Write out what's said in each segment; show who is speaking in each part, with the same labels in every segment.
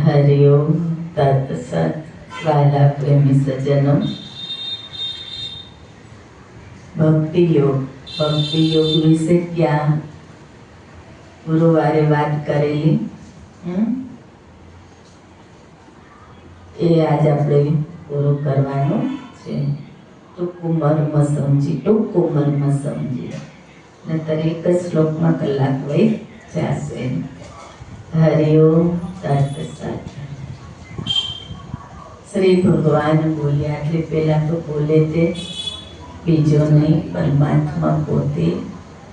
Speaker 1: હરિઓમ તત્સત. વાલા પ્રેમી સજ્જનો, ભક્તિ યોગ વિશે ક્યાં ગુરુવારે વાત કરેલી એ આજ આપણે પૂરું કરવાનું છે. ટૂંકું મર્મ સમજી નહીતર એક જ શ્લોકમાં કલાક વહી જશે. હરિઓમ તત્સત. શ્રી ભગવાન બોલ્યા એટલે પેલા તો બોલે તે બીજો નહીં, પરમાત્મા પોતે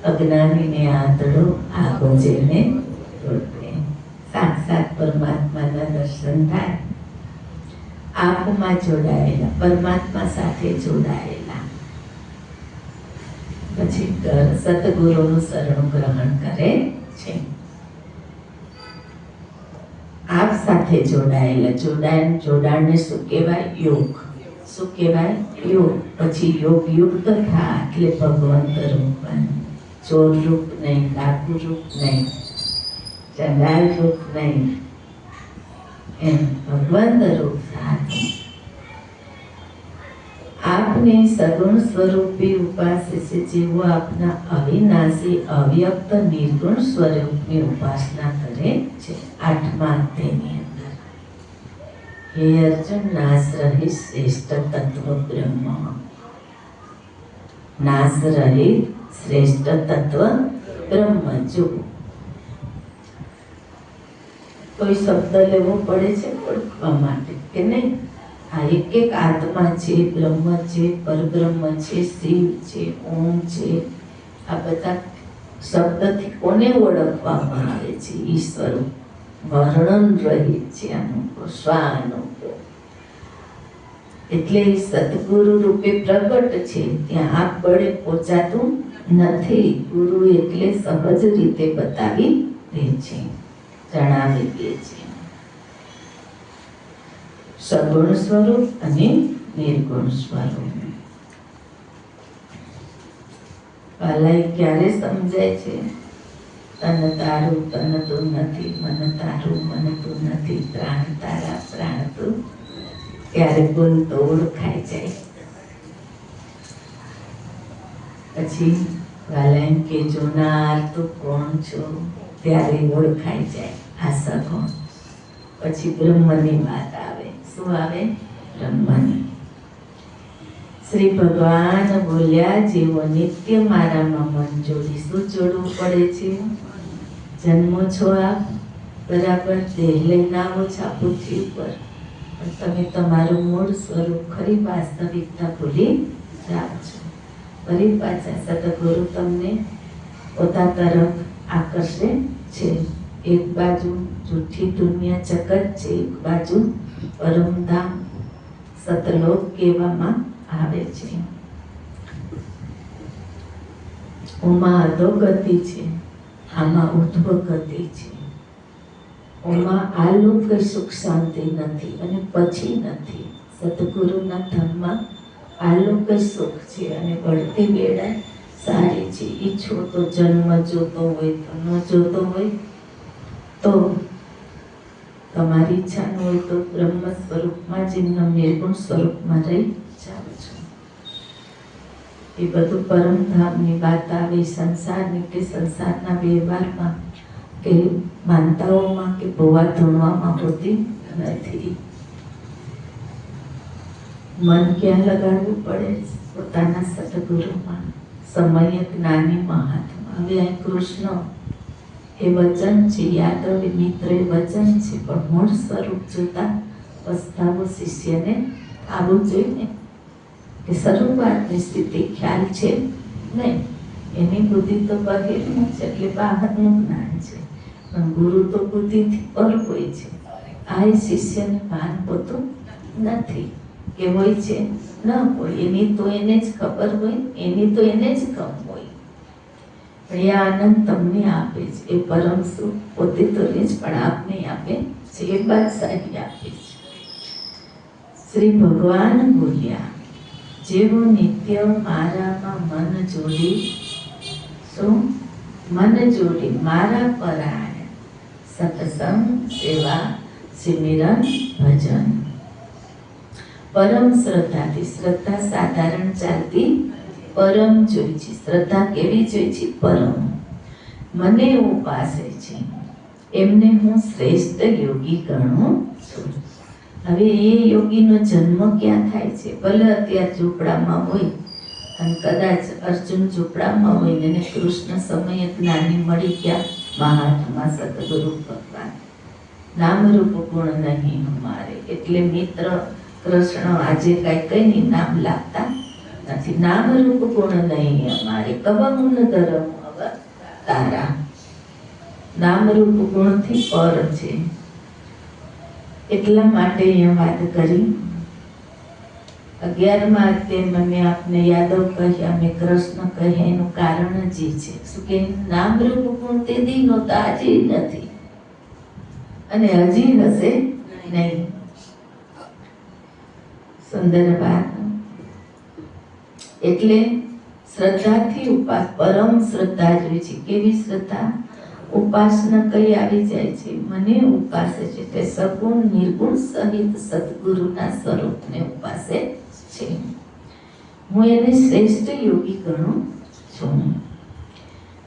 Speaker 1: અજ્ઞાનીને આંતળો આગો જઈને તોડે. સાક્ષાત પરમાત્માના દર્શન થાય. આપમાં જોડાયેલા, પરમાત્મા સાથે જોડાયેલા, પછી સતગુરુનું શરણ ગ્રહણ કરે છે. આપ સાથે જોડાણને શું કહેવાય? યોગ. શું કહેવાય? યોગ. પછી યોગ યુક્ત થા એટલે ભગવંત રૂપ. ચોર રૂપ નહીં, ડાકુ રૂપ નહીં, ચંડાલ રૂપ નહીં, એમ ભગવંત રૂપ સાથે આપને સગુણ સ્વરૂપી ઉપાસે છે. જેવો આપના અવિનાશી અવ્યક્ત નિર્ગુણ સ્વરૂપની ઉપાસના કરે છે. 8મા અધ્યાયની અંદર હે અર્જુન, નાશ રહિત શ્રેષ્ઠ તત્વ બ્રહ્મ. નાશ રહિત શ્રેષ્ઠ તત્વ બ્રહ્મ. જો કોઈ શબ્દ લેવો પડે છે ઓળખવા માટે કે નહીં? આ એક આત્મા છે, બ્રહ્મ છે, પરબ્રહ્મ છે, શિવ છે, ઓમ છે. આ બધા શબ્દથી કોને ઓળખવામાં આવે છે? ઈશ્વર. વર્ણન રહિત છે અનુભવ, સ્વાનુભવ. એટલે સદગુરુ રૂપે પ્રગટ છે. ત્યાં આપ બળે પહોંચાતું નથી. ગુરુ એટલે સહજ રીતે બતાવી દે છે, જણાવી દે છે. સગુણ સ્વરૂપ અને નિર્ગુણ સ્વરૂપ. પહેલા ક્યારે સમજાય છે? તન તારું તન તું નથી, મન તારું મન તું નથી, પ્રાણ તારા પ્રાણ તું. ત્યારે ગુણ તો ઓળખાઈ જાય. પછી વાલા એમ કે જોનાર તું કોણ છો? ત્યારે ઓળખાઈ જાય આ સગુણ. પછી બ્રહ્મની વાત આવે. શું આવે? બ્રહ્મની. શ્રી ભગવાન બોલ્યા, જેવો નિત્ય મારામાં મન જોડી. શું જોડવું પડે છે? જન્મો છો આપ, બરાબર, દેહ લઈને આવો છો આ પૃથ્વી ઉપર, પણ તમે તમારું મૂળ સ્વરૂપ, ખરી વાસ્તવિકતા ભૂલી જાઓ છો. ફરી પાછા સદગુરુ તમને પોતા તરફ આકર્ષે છે. એક બાજુ જૂઠી દુનિયા જગત છે, એક બાજુ પરમધામ સતલોક કહેવામાં આવે છે. ઓમાં અધોગતિ છે, આમાં ઉધ્વગતિ છે. ઓમાં આલોક સુખ શાંતિ નથી અને પછી નથી. સદગુરુના ધામમાં આલોક સુખ છે અને વળતી વેળા સારી છે. ઈચ્છો તો જન્મ જોતો હોય તો ન જોતો હોય તો, તમારી ઈચ્છા ન હોય તો બ્રહ્મ સ્વરૂપમાં જેમના નિર્ગુણ સ્વરૂપમાં રહી જાઓ છો. એ બધું પરમધામની વાત આવે. સંસારની કે સંસારના વ્યવહારમાં કે માનતાઓમાં કે ભોવા ધૂણવામાં હોતી નથી. મન ક્યાં લગાડવું પડે? પોતાના સદગુરુમાં. સમય જ્ઞાની મહાત્મા. હવે અહીં કૃષ્ણ એ વચન છે, યાદવ મિત્ર એ વચન છે, પણ મૂળ સ્વરૂપ જોતા પસ્તાવો શિષ્યને આવવું જોઈએ કે શરૂઆતની સ્થિતિ ખ્યાલ છે નહીં. એની બુદ્ધિ તો બહિર્મુખ છે એટલે બહારનું જ્ઞાન છે, પણ ગુરુ તો બુદ્ધિથી પર હોય છે. આ શિષ્યને ભાન હોતું નથી કે હોય છે ન હોય. એની તો એને જ ખબર હોય, એની તો એને જ ગમ હોય. પણ એ આનંદ તમને આપે છે એ પરમ સુખ પોતે તો જ પણ આપને આપે છે, એ બાદશાહી આપે છે. શ્રી ભગવાન બોલ્યા, જેવો નિત્ય મારામાં મન જોડી, શું મન જોડી મારા પરાયણ સત્સંગ સેવા સિમરન ભજન. પરમ શ્રદ્ધાથી, શ્રદ્ધા સાધારણ ચાલતી પરમ જોઈ છે. શ્રદ્ધા કેવી જોઈ છે? પરમ. મને ઉપાસે છે એમને હું શ્રેષ્ઠ યોગી ગણું છું. હવે એ યોગીનો જન્મ ક્યાં થાય છે? ભલે અત્યારે ઝૂંપડામાં હોય અને કદાચ અર્જુન ઝૂંપડામાં હોય ને એને કૃષ્ણ સમયે જ્ઞાની મળી ગયા મહાત્મા સદગુરુ ભગવાન. નામરૂપ ગુણ નહીં અમારે, એટલે મિત્ર કૃષ્ણ આજે કઈ કઈ નામ લાગતા નથી. નામરૂપ ગુણ નહીં અમારે, કવમુન ધર્મ તારા. નામરૂપ ગુણથી પર છે. એટલા માટે અહીંયા વાત કરી 11મા અધ્યાયમાં મેં આપને યાદવ કહ્યા, મેં કૃષ્ણ કહ્યા, એનું કારણ જ છે શું કે નામરૂપ ગુણ તે દી નહોતા, આજે નથી અને હજી હશે નહીં. સુંદર વાત. એટલે શ્રદ્ધાથી ઉપાસ, પરમ શ્રદ્ધા જોઈ છે. કેવી શ્રદ્ધા? ઉપાસના કઈ આવી જાય છે? મને ઉપાસે છે તે સગુણ નિર્ગુણ સહિત સદગુરુના સ્વરૂપને ઉપાસે છે. હું એને શ્રેષ્ઠ યોગી ગણું છું.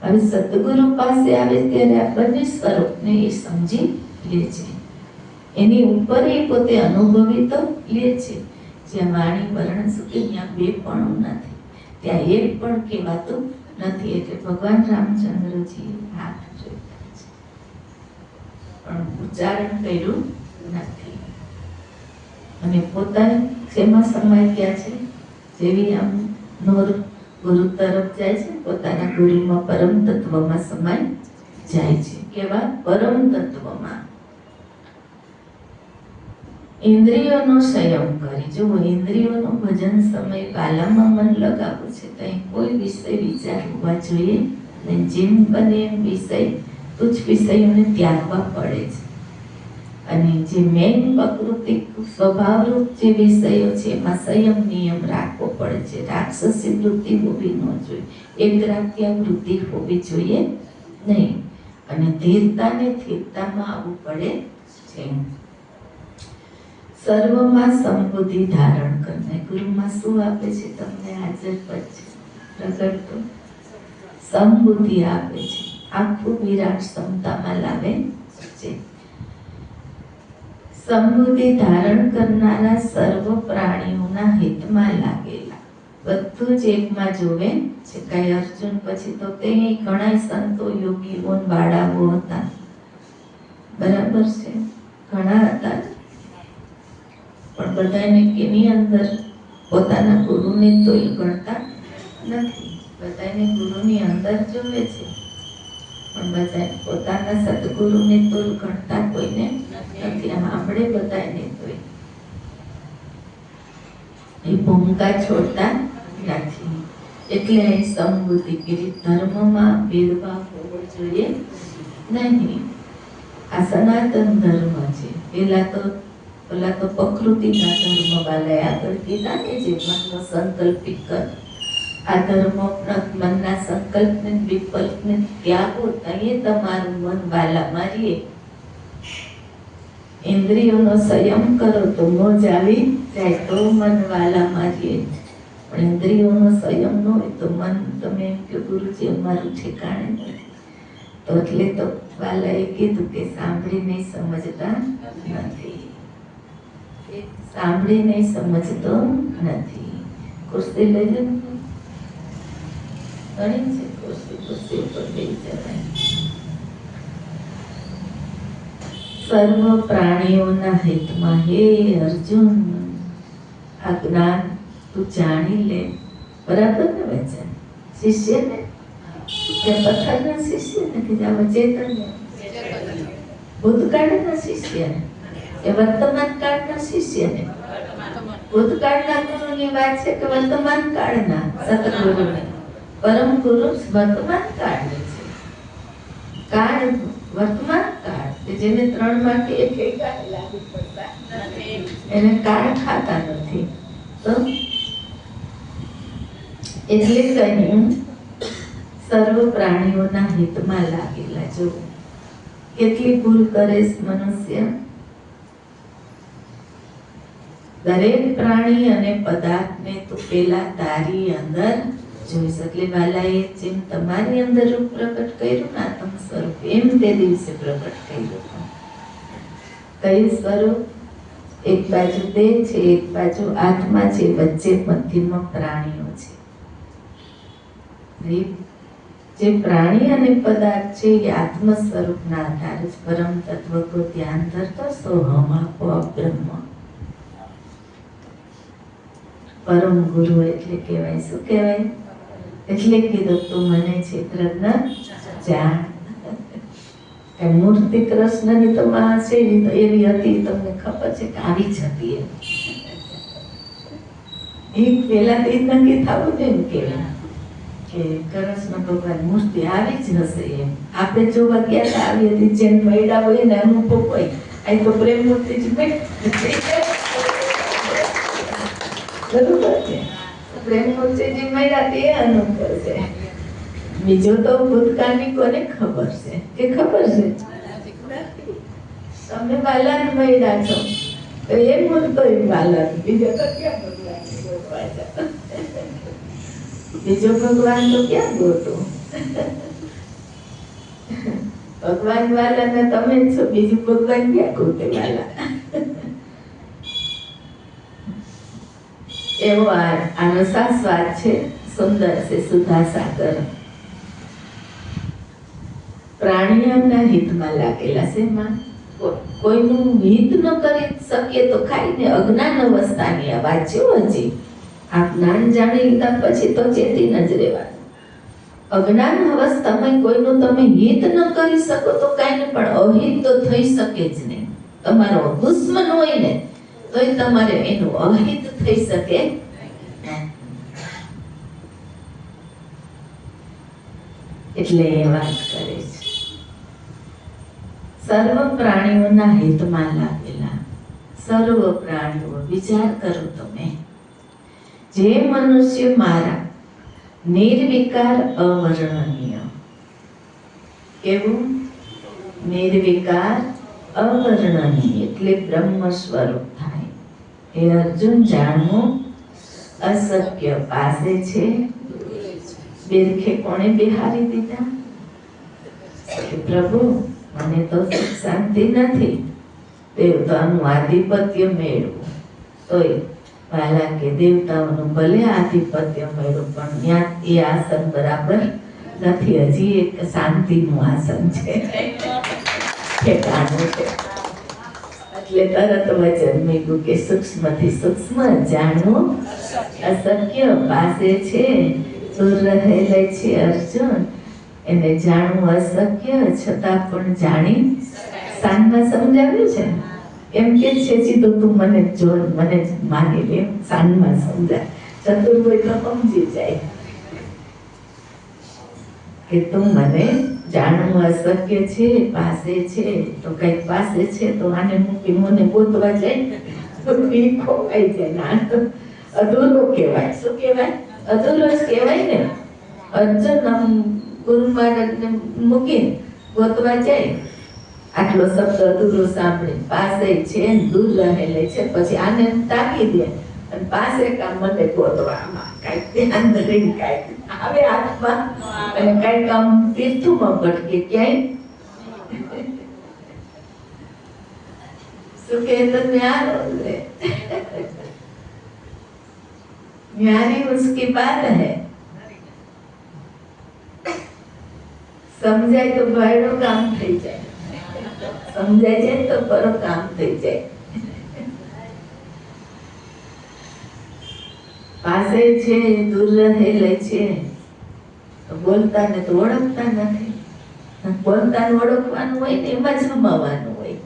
Speaker 1: હવે સદગુરુ પાસે આવે ત્યારે આ બંને સ્વરૂપને એ સમજી લે છે. એની ઉપર એ પોતે અનુભવી તો લે છે. જ્યાં વાણી વર્ણ સુધી ત્યાં બે પણ નથી, ત્યાં એક પણ કહેવાતું નથી. એટલે ભગવાન રામચંદ્રજી હાથ જોઈતા છે પણ ઉચ્ચારણ કર્યું નથી. અને પોતાને શેમાં સમાય ગયા છે? જેવી આમ નોર ગુરુ તરફ જાય છે, પોતાના ગુરુમાં પરમ તત્વમાં સમાય જાય છે. કેવા? પરમ તત્વમાં. ઇન્દ્રિયોનો સંયમ કરી. જો ઇન્દ્રિયોનું ભજન સમય વાલામાં મન લગાવવું છે તો અહીં કોઈ વિષય વિચાર હોવા જોઈએ ને જેમ બને એમ વિષય તુચ્છ વિષયોને ત્યાગવા પડે છે. અને જે મેન પ્રકૃતિ સ્વભાવરૂપ જે વિષયો છે એમાં સંયમ નિયમ રાખવો પડે છે. રાક્ષસી વૃત્તિ હોવી ન જોઈએ, એકગ્રતા વૃત્તિ હોવી જોઈએ નહીં. અને ધીરતા ને સ્થિરતામાં આવવું પડે છે. સર્વમાં સંબુદ્ધિ ધારણ કરને. ગુરુમાં શું આપે છે તમને? હાજર પછી પ્રગટતો સંબુદ્ધિ આપે છે. આખું વિરાટ ક્ષમતામાં લાવે છે. સંબુદ્ધિ ધારણ કરનારા સર્વ પ્રાણીઓના હિતમાં લાગેલા. બધું જ એકમાં જોવે છે. કઈ અર્જુન પછી તો તે ઘણા સંતો યોગીઓ વાળાઓ હતા, બરાબર છે, ઘણા હતા, પણ બધાને કેની અંદર પોતાના ગુરુને તોય ગણતા નથી. બધાને ગુરુની અંદર જોવે છે પણ બધા પોતાના સદગુરુને તોય ગણતા કોઈને નથી. આપણે બધાને તોય એ ભૂમિકા છોડતા નથી. એટલે અહીં સમબુદ્ધિ કરી. ધર્મમાં ભેદભાવ હોવો જોઈએ નહીં. આ સનાતન ધર્મ છે. પેલા તો પ્રકૃતિના ધર્મ વાળા આગળ કીધા ને જે મનનો સંકલ્પિત કર. આ ધર્મ મનના સંકલ્પને વિકલ્પને ત્યાગો તઈએ તમારું મન વાલા મારીએ. ઇન્દ્રિયોનો સંયમ કરો તો મોજ આવી જાય, તો મન વાલા મારીએ. પણ ઇન્દ્રિયોનો સંયમ ન હોય તો મન, તમે એમ કે ગુરુજી અમારું ઠેકાણે નથી, તો એટલે તો વાલાએ કીધું કે સાંભળી નહીં સમજતા નથી. સાંભળી નહીં સમજતો નથી. ખુરશી લઈ લે, ઘણી છે ખુરશી ઉપર બેસી જવાય. સર્વ પ્રાણીઓના હિતમાં. હે અર્જુન, આ જ્ઞાન તું જાણી લે. બરાબર ને વચન? શિષ્ય ને કે પથ્થરના શિષ્ય ને કે ચેતન ભૂતકાળના શિષ્ય ને કે વર્તમાન કાળના શિષ્ય ને? ભૂતકાળના ગુરુની વાત છે કે વર્તમાન કાળના સતગુરુની? પરમ ગુરુ વર્તમાન કાળની છે. કાળ વર્તમાન કાળ કે જેને 3 માંથી એક લાગુ પડતા એને કાળ ખાતા નથી. તો એટલે કહ્યું સર્વ પ્રાણીઓના હિતમાં લાગેલા. જો કેટલી ભૂલ કરે મનુષ્ય, દરેક પ્રાણી અને પદાર્થને તું પેલા તારી અંદર જોઈશ. એટલે વાલાએ જેમ તમારી અંદર રૂપ પ્રગટ કર્યું ને આત્મ સ્વરૂપ, એમ તે દિવસે પ્રગટ કર્યું. કયું સ્વરૂપ? એક બાજુ દેહ છે, એક બાજુ આત્મા છે, વચ્ચે મધ્યમાં પ્રાણીઓ છે. જે પ્રાણી અને પદાર્થ છે એ આત્મ સ્વરૂપના આધારે જ પરમ તત્વ કો ધ્યાન ધરતો સોહમ આપો બ્રહ્મ. પરમ ગુરુ એટલે કહેવાય. શું કહેવાય? એટલે કીધું તું મને ચિત્રજ્ઞ જાણ. કે મૂર્તિ કૃષ્ણની તો માં છે એવી હતી, તમને ખબર છે કે આવી જ હતી. એક પેલા તે નક્કી થવું ને એમ કહેવાય કે કૃષ્ણ ભગવાન મૂર્તિ આવી જ હશે એમ. આપણે જોવા ગયા હતા, આવી હતી જેમ મૈડા હોય ને અનુભવ હોય. અહીં તો પ્રેમ મૂર્તિ જ બરોબર છે. પ્રેમ મૂર્તિ જે મૈડા તે અનુભવ છે. બીજો તો ભૂતકાળની કોને ખબર છે? કે ખબર છે તમે બાલા મૈડા છો તો એ મૂર્તો બાલા, બીજો તો ક્યાં ભગવાન? બીજો ભગવાન તો ક્યાં ગોતો? ભગવાન વાલા ને તમે છો, બીજું ભગવાન ક્યાં ગોતે વાલા? એવો આનો શાસ્વાદ છે. સુંદર છે સુધા સાગર. પ્રાણીઓના હિતમાં લાગેલા છે. કોઈનું હિત ન કરી શકીએ તો ખાઈને અજ્ઞાન અવસ્થાની આ વાત છે. હજી આ જ્ઞાન જાણી લીધા પછી તો ચેતી ન જ રહેવાનું. અજ્ઞાન અવસ્થામાં કોઈનું તમે હિત ન કરી શકો તો કાંઈ નહીં, પણ અહિત તો થઈ શકે જ નહીં. તમારો દુશ્મન હોય ને તોય તમારે એનું અહિત થઈ શકે. એટલે એ વાત કરે છે સર્વ પ્રાણીઓના હિતમાં લાગેલા. સર્વ પ્રાણીઓ વિચાર કરો તમે. જે મનુષ્ય મારા નિર્વિકાર અવર્ણનીય. કેવું? નિર્વિકાર અવર્ણનીય એટલે બ્રહ્મ સ્વરૂપ થાય. એ અર્જુન જાણવું અશક્ય પાસે છે. બેરખે કોણે બિહારી દીધા? પ્રભુ મને તો શાંતિ નથી, દેવતાનું આધિપત્ય મેળવું. તોય વાલા કે દેવતાઓનું ભલે આધિપત્ય મેળવું, પણ ત્યાં એ આસન બરાબર નથી. હજી એક શાંતિનું આસન છે, ઠેકાણું છે. એટલે તરત વચન મેળવું કે સૂક્ષ્મથી સૂક્ષ્મ જાણવું અશક્ય પાસે છે. દૂર રહેલે છે અર્જુન, એને જાણવું અશક્ય છતાં પણ જાણી સાનમાં સમજાવ્યું છે. એમ કે છે સીધું તું મને જોડ, મને માની લે, સાનમાં સમજાય. ચતુર હોય તો સમજી જાય કે તું મને જાણવું અશક્ય છે, પાસે છે. તો કઈક પાસે છે તો આને મૂકી મને ગોતવા જાય તો ખોવાઈ જાય. ના તો અધૂરો કહેવાય. શું કહેવાય? અધૂરો જ કહેવાય ને. અર્જુન આમ ગુરુ મહારાજને મૂકીને ગોતવા જાય, આટલો શબ્દ અધૂરો સાંભળે. પાસે છે ને દૂર રહેલે છે, પછી આને તાકી દે અને પાસે કામ મને ગોતવામાં કાંઈક ધ્યાન ધરીને કાંઈક આવે હાથમાં અને કાંઈક આમ તીર્થમાં ભટકે ક્યાંય. શું કહે તો ન્યારો લે, न्यारी उसकी बात है. સમજાય તો બહારનો કામ થઈ જાય, સમજાય જાય તો બરો કામ થઈ જાય. પાસે છે દૂર રહેલે છે તો બોલતા ને તો ઓળખતા નથી. બોલતા ને ઓળખવાનું હોય ને એમાં જ રમાવાનું હોય.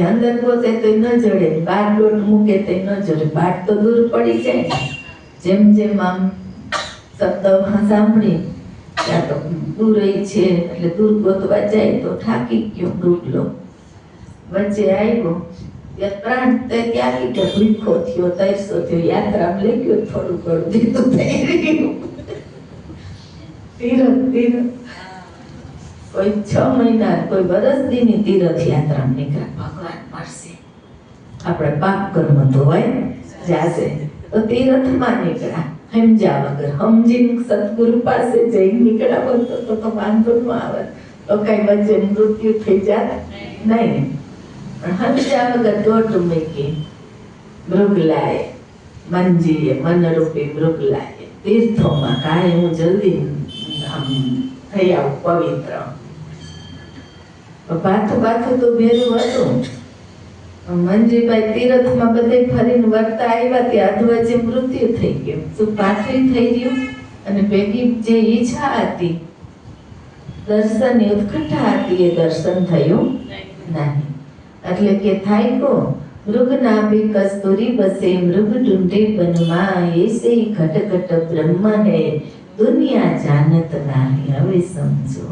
Speaker 1: અંદર પોતે તો ન જડે, બાર લોટ મૂકે તો ન જડે. બાર તો દૂર પડી જાય. જેમ જેમ આમ શબ્દ સાંભળી ત્યાં તો દૂર છે એટલે દૂર ગોતવા જાય તો થાકી ગયો ડૂબલો. વચ્ચે આવ્યો ત્યાં પ્રાણ ત્યાગી ગયો, ભૂખો થયો, તરસો થયો, યાત્રામાં લઈ ગયો, થોડું ઘણું દીધું થઈ ગયું. તીરથ તીરથ કોઈ 6 મહિના, કોઈ વર્ષ દીની તીર્થ યાત્રા નીકળ્યા, ભગવાન મળશે, આપણે પાપ કર્મ ધોવાય જાશે. તો તીર્થમાં નીકળ્યા, સમજ્યા વગર, સમજીને સદગુરુ પાસે જઈ નીકળ્યા હોત તો વાંધો ન આવે, તો કઈ વચ્ચે મૃત્યુ થઈ જાત નહીં. પણ સમજ્યા વગર દોટ મૂકી મૃગલાએ, મનજીએ, મનરૂપી મૃગલાએ તીર્થોમાં કાંઈ હું જલ્દી આમ થઈ આવું પવિત્ર. પાથું તો ભેરું હતું. મંજીભાઈ તીર્થમાં બધે ફરીને વર્તા આવ્યા, ત્યાં અધવચ્ચે મૃત્યુ થઈ ગયું. શું પાથરી થઈ ગયું? અને ભેગી જે ઈચ્છા હતી, દર્શનની ઉત્કંઠા હતી, એ દર્શન થયું નહીં. એટલે કે થાય કો મૃગનાભી કસ્તુરી બસે મૃગ ઢૂંઢે વનમાં, એસે ઘટ ઘટ બ્રહ્મ હે દુનિયા જાનત નાહી. હવે સમજો,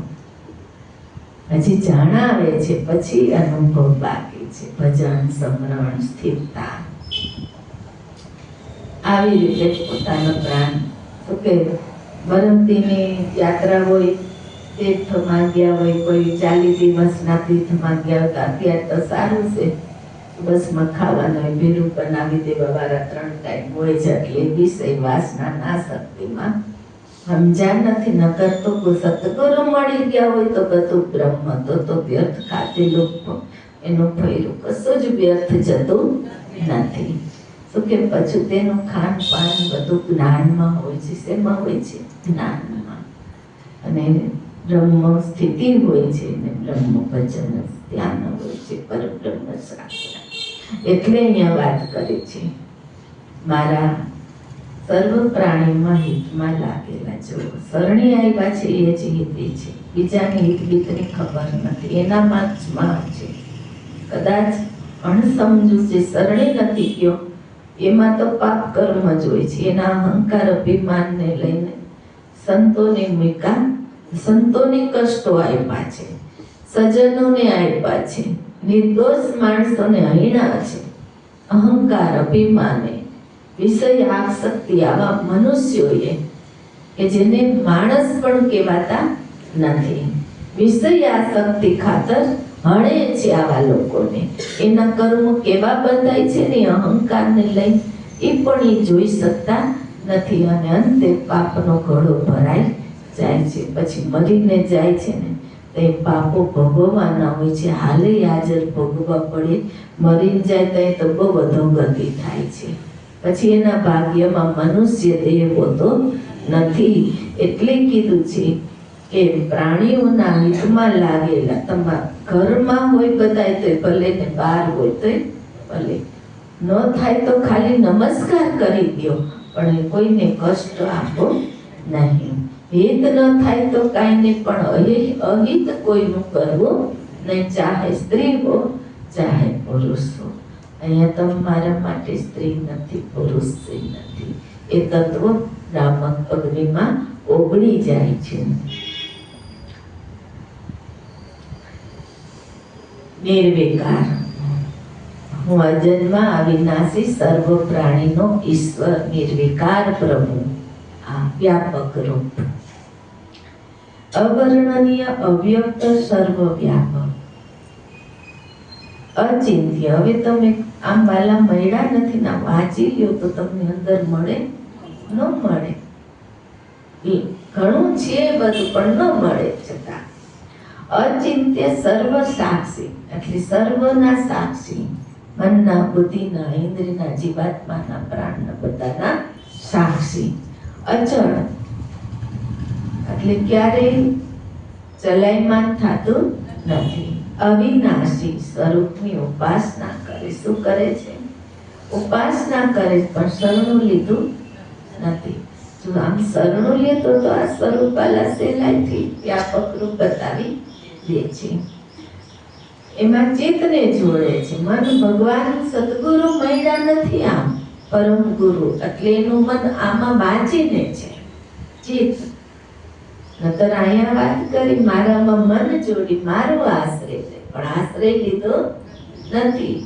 Speaker 1: હજી જણાવે છે, પછી અનુભવ બાકી છે. ભજન, સમરણ, સ્થિરતા, આવી રીતે પોતાનો પ્રાણ. તો કે બરમતીની યાત્રા હોય, તીર્થમાં ગયા હોય, કોઈ 40 દિવસના તીર્થમાં ગયા હોય, અત્યારે તો સારું છે, બસમાં ખાવાનું હોય, ભેરું બનાવી દેવા વાળા 3 ટાઈમ હોય છે, એટલે વિષય વાસના ના શક્તિમાં સમજ્યા નથી. નકર તો સતગુરુ મળી ગયા હોય તો બધું બ્રહ્મ, તો વ્યર્થ ખાધેલું એનું ફેરું કશું જ વ્યર્થ જતું નથી. શું કે પછી તેનું ખાનપાન બધું જ્ઞાનમાં હોય છે. શેમાં હોય છે? જ્ઞાનમાં. અને બ્રહ્મ સ્થિતિ હોય છે, અને બ્રહ્મ ભજન ધ્યાન હોય છે, પરબ્રહ્મ શાસ્ત્ર. એટલે અહીંયા વાત કરી છે, મારા સર્વ પ્રાણીમાં હિતમાં લાગેલા જો શરણી આવ્યા છે, એ જ હિતી છે. બીજાની હિત બીતની ખબર નથી, એનામાં જ માં છે. કદાચ અણસમજુ છે, શરણી નથી ગયો, એમાં તો પાપ કર્મ જ હોય છે. એના અહંકાર અભિમાનને લઈને સંતોને મૂકા, સંતોને કષ્ટો આપ્યા છે, સજ્જનોને આપ્યા છે, નિર્દોષ માણસોને હૈણા છે. અહંકાર અભિમાને વિષય આસક્તિ આવા મનુષ્યોએ કે જેને માણસ પણ કહેવાતા નથી, વિષય આસક્તિ ખાતર હણે છે આવા લોકોને. એના કર્મ કેવા બંધાય છે ને અહંકારને લઈ, એ પણ એ જોઈ શકતા નથી. અને અંતે પાપનો ઘડો ભરાઈ જાય છે. પછી મરીને જાય છે ને તે પાપો ભોગવવાના હોય છે, હાલે હાજર ભોગવવા પડે. મરીને જાય તો બહુ અધોગતિ થાય છે. પછી એના ભાગ્યમાં મનુષ્ય દેહ હોતો નથી. એટલે કીધું છે કે પ્રાણીઓના હિતમાં લાગેલા, તમારા ઘરમાં હોય બધાય તો ભલે ને બહાર હોય તો ભલે, ન થાય તો ખાલી નમસ્કાર કરી દો, પણ કોઈને કષ્ટ આપો નહીં. હિત ન થાય તો કાંઈ નહીં, પણ અહિત કોઈનું કરવું નહીં, ચાહે સ્ત્રી હો ચાહે પુરુષ હો. અહીંયા તમારા માટે સ્ત્રી નથી, પુરુષ નથી. એ તત્વ રામક અગ્નિમાં ઓગળી જાય છે. નિર્વિકાર, હું અજન્મા અવિનાશી સર્વ પ્રાણીનો ઈશ્વર, નિર્વિકાર પ્રભુ, આ વ્યાપક રૂપ, અવર્ણનીય, અવ્યક્ત, સર્વવ્યાપક, અચિંત્ય. હવે તમે આમ વાલા મળ્યા નથી ના વાંચી લ્યો તો તમને અંદર મળે ન મળે, ઘણું છે બધું પણ ન મળે. છતાં અચિંત્ય, સર્વ સાક્ષી, એટલે સર્વના સાક્ષી, મનના, બુદ્ધિના, ઇન્દ્રિયના, જીવાત્માના, પ્રાણના, બધાના સાક્ષી. અચળ, એટલે ક્યારેય ચલાયમાન થતું નથી. અવિનાશી, સ્વરૂપની ઉપાસના કરે. શું કરે છે? ઉપાસના કરે, પણ શરણું લીધું નથી. જો આમ શરણું લેતો તો આ સ્વરૂપ વાલા સહેલાઈથી વ્યાપક રૂપ બતાવી દે છે. એમાં ચિત્તને જોડે છે. મન ભગવાન સદગુરુ મળ્યા નથી, આમ પરમ ગુરુ, એટલે એનું મન આમાં વાંચીને છે ચિત્ત. નતર અહીંયા વાત કરી મારામાં મન જોડી, મારો આશ્રય લે, પણ આશ્રય લીધો નથી.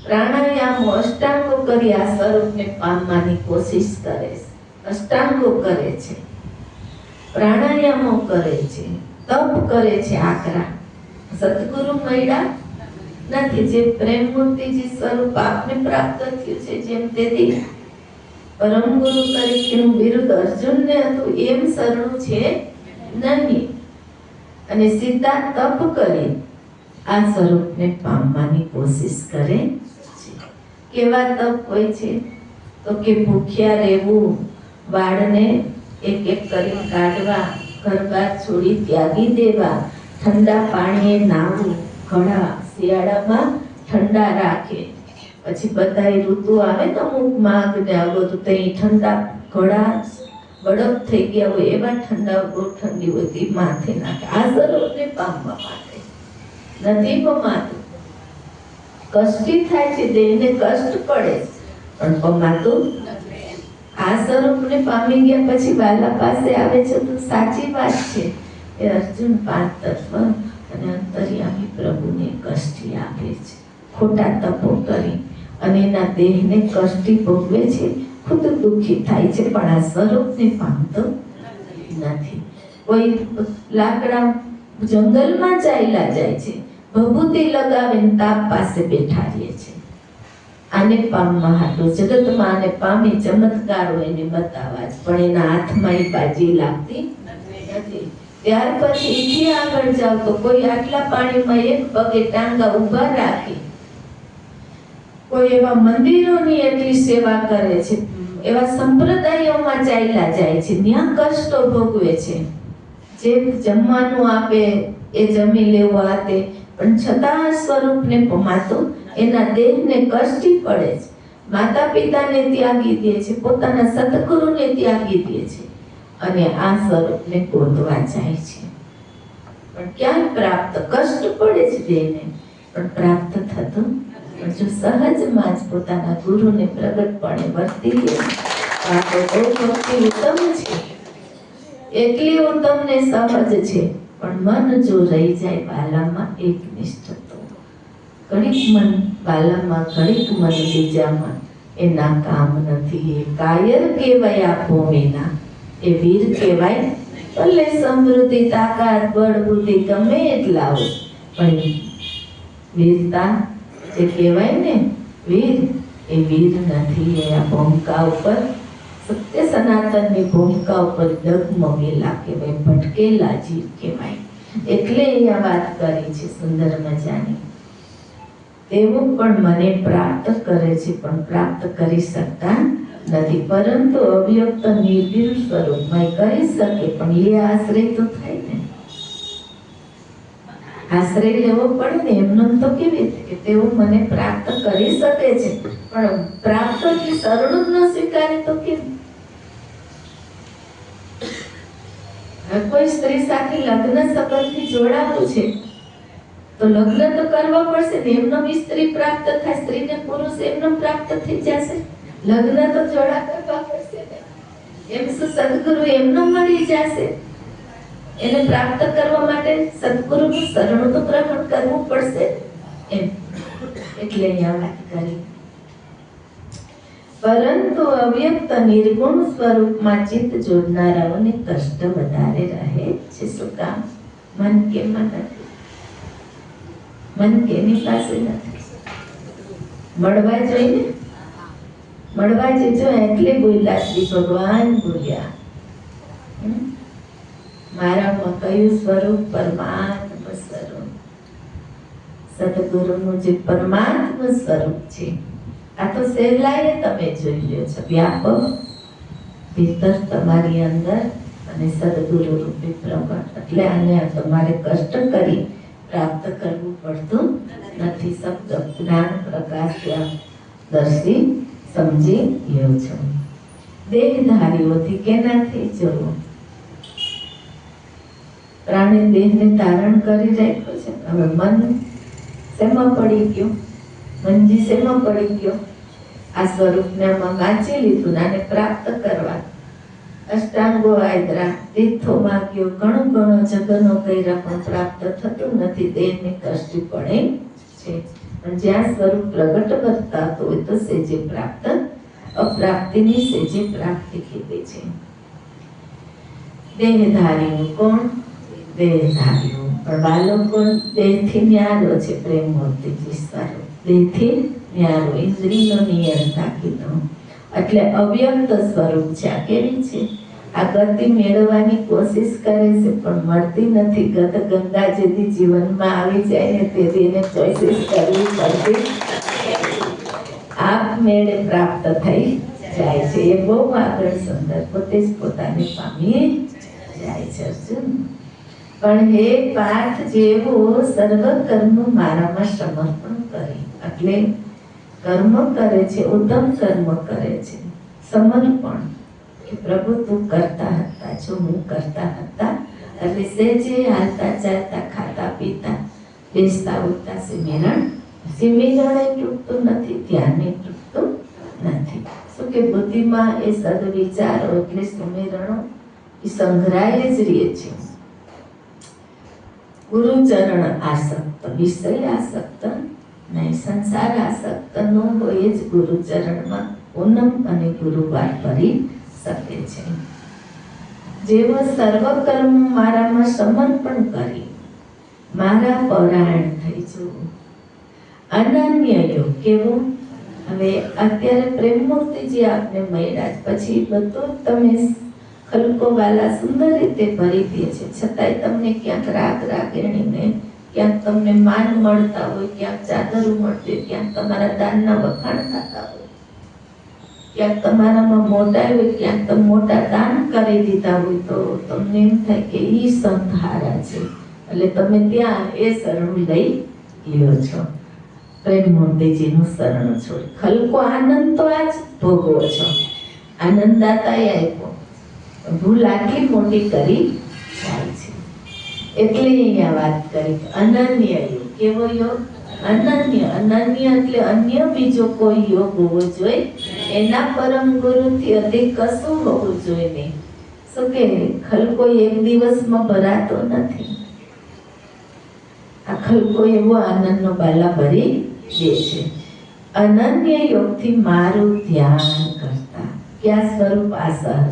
Speaker 1: પ્રાણાયામો, અષ્ટાંગો કરી આ સ્વરૂપને પામવાની કોશિશ કરે છે. અષ્ટાંગો કરે છે, પ્રાણાયામો કરે છે, તપ કરે છે આકરા. સદગુરુ મળ્યા નથી. જે પ્રેમ મૂર્તિજી સ્વરૂપ આપને પ્રાપ્ત થયું છે, જેમ તેથી પરમ ગુરુ તરીકેનું બિરુદ અર્જુનને હતું, એમ સરળું છે નહીં. અને સીધા તપ કરી આ સ્વરૂપને પામવાની કોશિશ કરે છે. કેવા તપ હોય છે? તો કે ભૂખ્યા રહેવું, વાળને એક એક કરી કાઢવા, ઘરબાર છોડી ત્યાગી દેવા, ઠંડા પાણીએ નાહવું, ઘડા શિયાળામાં ઠંડા રાખે. પછી બધાય ઋતુ આવે તો અમુક માઘ ને આ બધું તઈ ઠંડા ઘડા બળફ થઈ ગયા હોય એવા ઠંડા બહુ ઠંડી હોય તે માથે નાખે. આ સ્વરૂપને પામવા માટે નથી પમાતું. કષ્ટી થાય છે, દેહને કષ્ટ પડે પણ પમાતું. આ સ્વરૂપને પામી ગયા પછી બાલા પાસે આવે છે તો સાચી વાત છે એ અર્જુન પાંચ તત્વ અને અંતર્યામી પ્રભુને કષ્ટી આપે છે. ખોટા તપો કરી અને એના દેહને કષ્ટી ભોગવે છે, ખુદ દુઃખી થાય છે, પણ આ સ્વરૂપને પામતો નથી. કોઈ લાકડા જંગલમાં ચાલ્યા જાય છે, ભભૂતિ લગાવીને તાપ પાસે બેઠા રહે છે. આને પામવા હાટો જગતમાં આને પામી ચમત્કારો એને બતાવવા જ, પણ એના હાથમાં એ બાજી લાગતી નથી. ત્યાર પછી એથી આગળ જાવ તો કોઈ આટલા પાણીમાં એક પગે ટાંગા ઊભા રાખી, કોઈ એવા મંદિરોની એટલી સેવા કરે છે, એવા સંપ્રદાયોમાં ચાલ્યા જાય છે, ત્યાં કષ્ટો ભોગવે છે. જે જમવાનું આપે એ જમી લેવું આ તે, પણ છતાં સ્વરૂપને પમાતો એના દેહને કષ્ટી પડે છે. માતા પિતાને ત્યાગી દે છે, પોતાના સદગુરુને ત્યાગી દે છે અને આ સ્વરૂપને ગોતવા જાય છે. પણ ક્યાં પ્રાપ્ત? કષ્ટ પડે છે દેહને, પણ પ્રાપ્ત થતું. પણ જો સહજમાં જ પોતાના ગુરુને પ્રગટપણે વર્તી લે, આ તો બહુ ભક્તિ ઉત્તમ છે. એટલી ઉત્તમ ને સહજ છે, પણ મન જો રહી જાય બાલામાં એકનિષ્ઠ, તો ઘડીક મન બાલામાં, ઘડીક મન બીજામાં, એના કામ નથી. એ કાયર કહેવાય આ ભૂમિના, એ વીર કહેવાય. ભલે સમૃદ્ધિ, તાકાત, બળ, બુદ્ધિ ગમે એટલા હોય, પણ વીરતા જે કહેવાય ને વીર, એ વીર નથી. એ આ ભૂમિકા ઉપર, સત્ય સનાતનની ભૂમિકા ઉપર ડગમગેલા કહેવાય, ભટકેલા જીવ કહેવાય. એટલે અહીંયા વાત કરી છે સુંદર મજાની. તેઓ પણ મને પ્રાપ્ત કરે છે, પણ પ્રાપ્ત કરી શકતા નથી. પરંતુ અવ્યક્ત નિર્બીર સ્વરૂપમાં કરી શકે, પણ એ આશ્રય તો થાય ને, આશ્રય લેવો પડે ને. એમનો તો કેવી રીતે કે તેઓ મને પ્રાપ્ત કરી શકે છે, પણ પ્રાપ્ત એટલી સરળ ન સ્વીકારે તો કેમ? કોઈ સ્ત્રી સાથે લગ્ન સંબંધથી જોડાવું છે તો લગ્ન તો કરવા પડશે ને. એમનો સ્ત્રી પ્રાપ્ત થાય, સ્ત્રીને પુરુષ એમનો પ્રાપ્ત થઈ જશે? લગ્ન તો જોડા કરવા પડશે ને. એમ શું સદગુરુ એમનો મળી જશે? એને પ્રાપ્ત કરવા માટે સદગુરુનું શરણું તો ગ્રહણ કરવું પડશે એમ. એટલે અહીંયા વાત કરી. પરંતુ અવ્યક્ત નિર્ગુણ સ્વરૂપમાં ચિત્ત જોડનારાઓને કષ્ટ વધારે રહે છે. શું કામ? મન કેમાં નથી, મન કેની પાસે નથી. મળવા જોઈને, મળવા જજો એટલે બોલ્યા શ્રી ભગવાન બોલ્યા, મારામાં કયું સ્વરૂપ? પરમાત્મ સ્વરૂપ. સદગુરુનું જે પરમાત્મ સ્વરૂપ છે, આ તો સહેલાઈએ તમે જોઈ લ્યો છો. વ્યાપક ભીતર તમારી અંદર અને સદગુરુ રૂપે પ્રગટ. એટલે આને તમારે કષ્ટ કરી પ્રાપ્ત કરવું પડતું નથી. શબ્દ જ્ઞાન પ્રકાશ દર્શી સમજી લ્યો છો. દેહધારીઓથી કેનાથી જવો? પ્રાણી દેહને ધારણ કરી રાખ્યો છે. હવે મન શેમાં પડી ગયો? મનજી શેમાં પડી ગયો? આ સ્વરૂપને આમાં વાંચી લીધું, આને પ્રાપ્ત કરવા અષ્ટાંગો આયદ્રા, તીર્થો માગ્યો, ઘણું ઘણો જગનો કર્યા, પણ પ્રાપ્ત થતું નથી. દેહને કષ્ટ પડે છે. પણ જ્યાં સ્વરૂપ પ્રગટ વર્તાતો હોય તો સેજે પ્રાપ્ત, અપ્રાપ્તિની સેજે પ્રાપ્તિ કીધી છે. દેહધારીનું કોણ? દેહધાર્યો, પણ બાળકો દેહથી ન્યારો છે. પ્રેમ મૂર્તિજી સ્વરૂપ દેહથી ન્યારો, ઇન્દ્રિયનો નિયંતા કીધો, એટલે અવ્યક્ત સ્વરૂપ છે. આ કેવી છે? આ ગતિ મેળવવાની કોશિશ કરે છે પણ મળતી નથી. ગત ગંગા જેથી જીવનમાં આવી જાય ને તેથી એને ચોઈસીસ કરવી પડતી, આપમેળે પ્રાપ્ત થઈ જાય છે. એ બહુ આગળ સુંદર પોતે જ પોતાને પામી જાય છે અર્જુન. પણ હે પાર્થ, જેવો સર્વ કર્મ મારામાં સમર્પણ કરે, એટલે કર્મ કરે છે, ઉત્તમ કર્મ કરે છે, સમર્પણ કે પ્રભુ તું કરતા હતા, જો હું કરતા હતા, એટલે સેજે હાલતા ચાલતા ખાતા પીતા બેસતા ઉઠતા સિમરણ એ તૂટતું નથી, ધ્યાને તૂટતું નથી. શું કે બુદ્ધિમાં એ સદવિચારો એટલે સુમેરણો એ સંગ્રહાય જ રહે છે. ગુરુચરણ આસક્ત, વિષય આસક્ત નહીં, સંસાર આસક્ત ન હોય જ ગુરુચરણમાં પૂનમ અને ગુરુવાર કરી શકે છે. જેવો સર્વ કર્મ મારામાં સમર્પણ કરી મારા પરાયણ થઈ જવું. અનન્ય યોગ કેવો? હવે અત્યારે પ્રેમ મૂર્તિજી આપને મળ્યા પછી બધું તમે ખલકો વાલા સુંદર રીતે ભરી દે છે, છતાંય તમને ક્યાંક રાગ રાગેણીને, ક્યાંક તમને માન મળતા હોય, ક્યાંક ચાદરો મળતી હોય, ક્યાંક તમારા દાનના વખાણ થતા હોય, ક્યાંક તમારામાં મોટા હોય, ક્યાંક તમે મોટા દાન કરી દીધા હોય, તો તમને એમ થાય કે ઈ સંત હારા છે, એટલે તમે ત્યાં એ શરણું લઈ લ્યો છો. પ્રેમ મૂર્તિજીનું શરણ છોડી ખલકો આનંદ તો આજ ભોગવો છો, આનંદદાતાએ આપ્યો, ભૂલ આટલી મોટી કરી જાય છે. એટલે અહીંયા વાત કરી અનન્ય યોગ. કેવો યોગ? અનન્ય. અનન્ય એટલે અન્ય બીજો કોઈ યોગ હોવો જોઈએ, એના પરમ ગુરુથી અધિક કશું હોવું જોઈએ નહીં. શું કે ખલકો એક દિવસમાં ભરાતો નથી. આ ખલકો એવો આનંદનો બાલા ભરી દે છે. અનન્ય યોગથી મારું ધ્યાન કરતા. ક્યાં સ્વરૂપ? આ